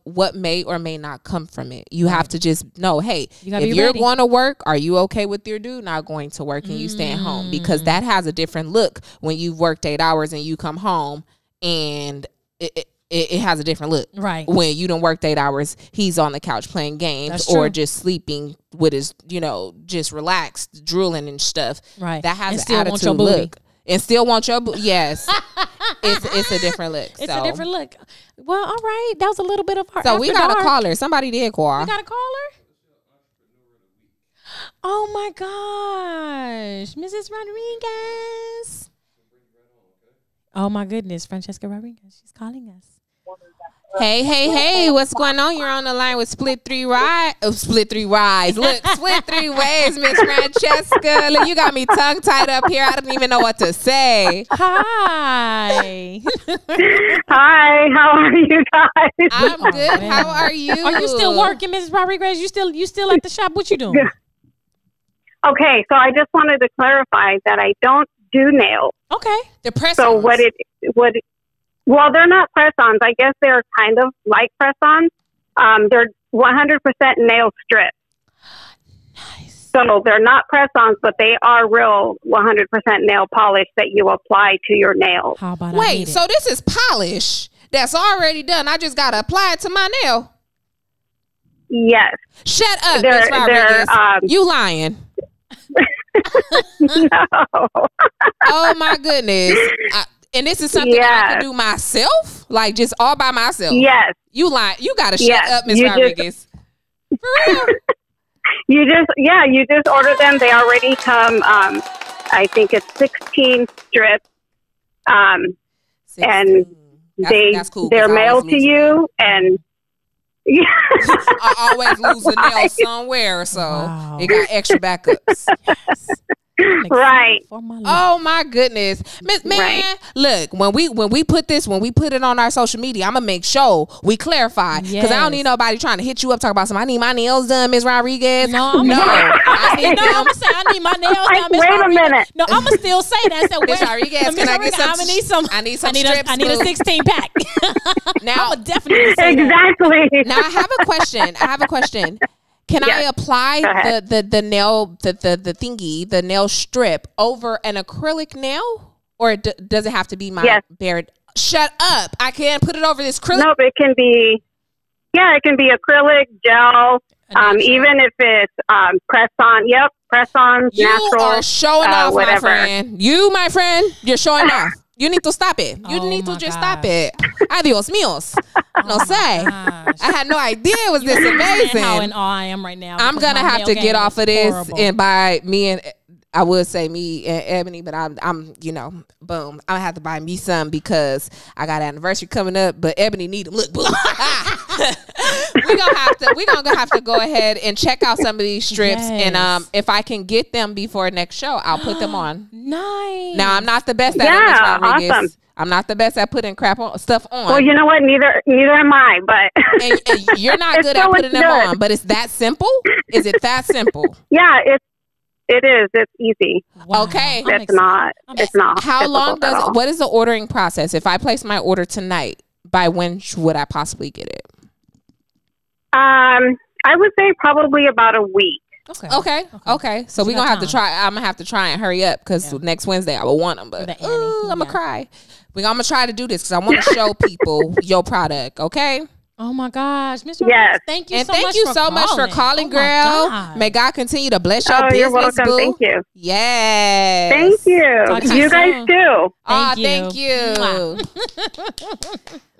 what may or may not come from it. You have to just know, hey, if you're going to work, are you okay with your dude not going to work and you staying home? Because that has a different look when you've worked 8 hours and you come home, and it has a different look. Right. When you don't work 8 hours, he's on the couch playing games or just sleeping with his, just relaxed, drooling and stuff. Right. That has an attitude look. And still want your yes. It's a different look. It's a different look. Well, all right. That was a little bit of our So we got a caller. Somebody did call. We got a caller? Oh my gosh. Mrs. Rodriguez. Oh my goodness. Francesca Rodriguez. She's calling us. Hey, what's going on? You're on the line with Split 3 Rides. Split 3 Rides. Look, Split 3 Ways, Miss Francesca. Look, you got me tongue tied up here. I don't even know what to say. Hi. Hi, how are you guys? I'm good. How are you? Are you still working, Mrs. Rodriguez? You still at the shop? What you doing? Okay, so I just wanted to clarify that I don't do nails. Okay. The press-ons. So well, they're not press-ons. I guess they're kind of like press-ons. They're 100% nail strips. Nice. So they're not press-ons, but they are real 100% nail polish that you apply to your nails. How about Wait, so this is polish that's already done. I just got to apply it to my nail. Yes. Shut up, Miss Rodriguez. You lying. No. Oh, my goodness. And this is something that I can do myself? Like, just all by myself? Yes. You lying. You got to shut up, Miss Rodriguez. For real. You just order them. They already come, I think it's 16 strips. 16. And that's cool, they're mailed to you. And I always lose a nail somewhere, so it got extra backups. Yes. Right. Oh my goodness, man! Look, when we put it on our social media, I'm gonna make sure we clarify, because I don't need nobody trying to hit you up talk about something. I need my nails done, Miss Rodriguez. No, I'm gonna say I need my nails done. Wait a minute. No, I'm gonna still say that. So Miss Rodriguez, can I get some? I'm gonna need some. I need some strips. I need a 16 pack. Now, I'm definitely exactly. Now I have a question. Can I apply the nail the thingy, the nail strip over an acrylic nail, or does it have to be my bare? Shut up! I can't put it over this acrylic. No, it can be. Yeah, it can be acrylic, gel, even if it's press on. Yep, press on. You natural, are showing off, whatever. my friend. My friend, you're showing off. You need to stop it. You need to just stop it. Adios míos. No say. I had no idea it was this amazing. How in awe I am right now. I'm gonna have to get off of this and buy me and I would say me and Ebony, but I'm boom. I'm gonna have to buy me some because I got an anniversary coming up. But Ebony need them. Look, boom. We're gonna have to go ahead and check out some of these strips, and if I can get them before next show, I'll put them on. Nice. Now I'm not the best at it. Awesome. I'm not the best at putting stuff on. Well, you know what? Neither am I. But and you're not good at putting them on. But it's that simple. Is it that simple? Yeah, it is. It's easy. Wow. Okay. It's not. How long what is the ordering process? If I place my order tonight, by when would I possibly get it? I would say probably about a week. Okay. So we're gonna have to try. I'm gonna have to try and hurry up because next Wednesday I will want them. But I'm gonna cry. I'm gonna try to do this because I want to show people your product. Okay. Oh my gosh, Mr. Yes. Thank you and so thank much you for so much for calling, girl. May God continue to bless your business. You're welcome. Boo. Thank you. Yes. Thank you. You guys too. Thank you.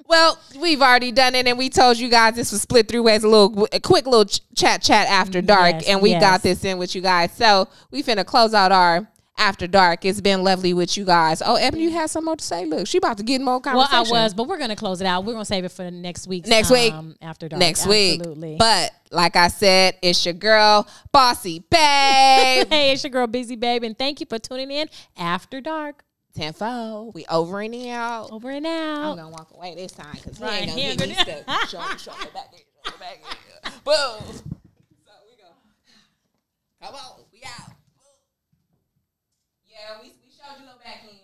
Well, we've already done it, and we told you guys this was split through ways, a quick little chat after dark, and we got this in with you guys. So we finna close out our after dark. It's been lovely with you guys. Oh, Ebony, you had some more to say? Look, she about to get more conversation. Well, I was, but we're gonna close it out. We're gonna save it for next week. After dark. Next week. But like I said, it's your girl, Bossy Babe. Hey, it's your girl, Busy Babe, and thank you for tuning in After Dark. 10-4. We over and out. Over and out. I'm gonna walk away this time because we ain't gonna get me stuck. Show me back there. Boom. So we go. Come on, we out. Yeah, we showed you no back in.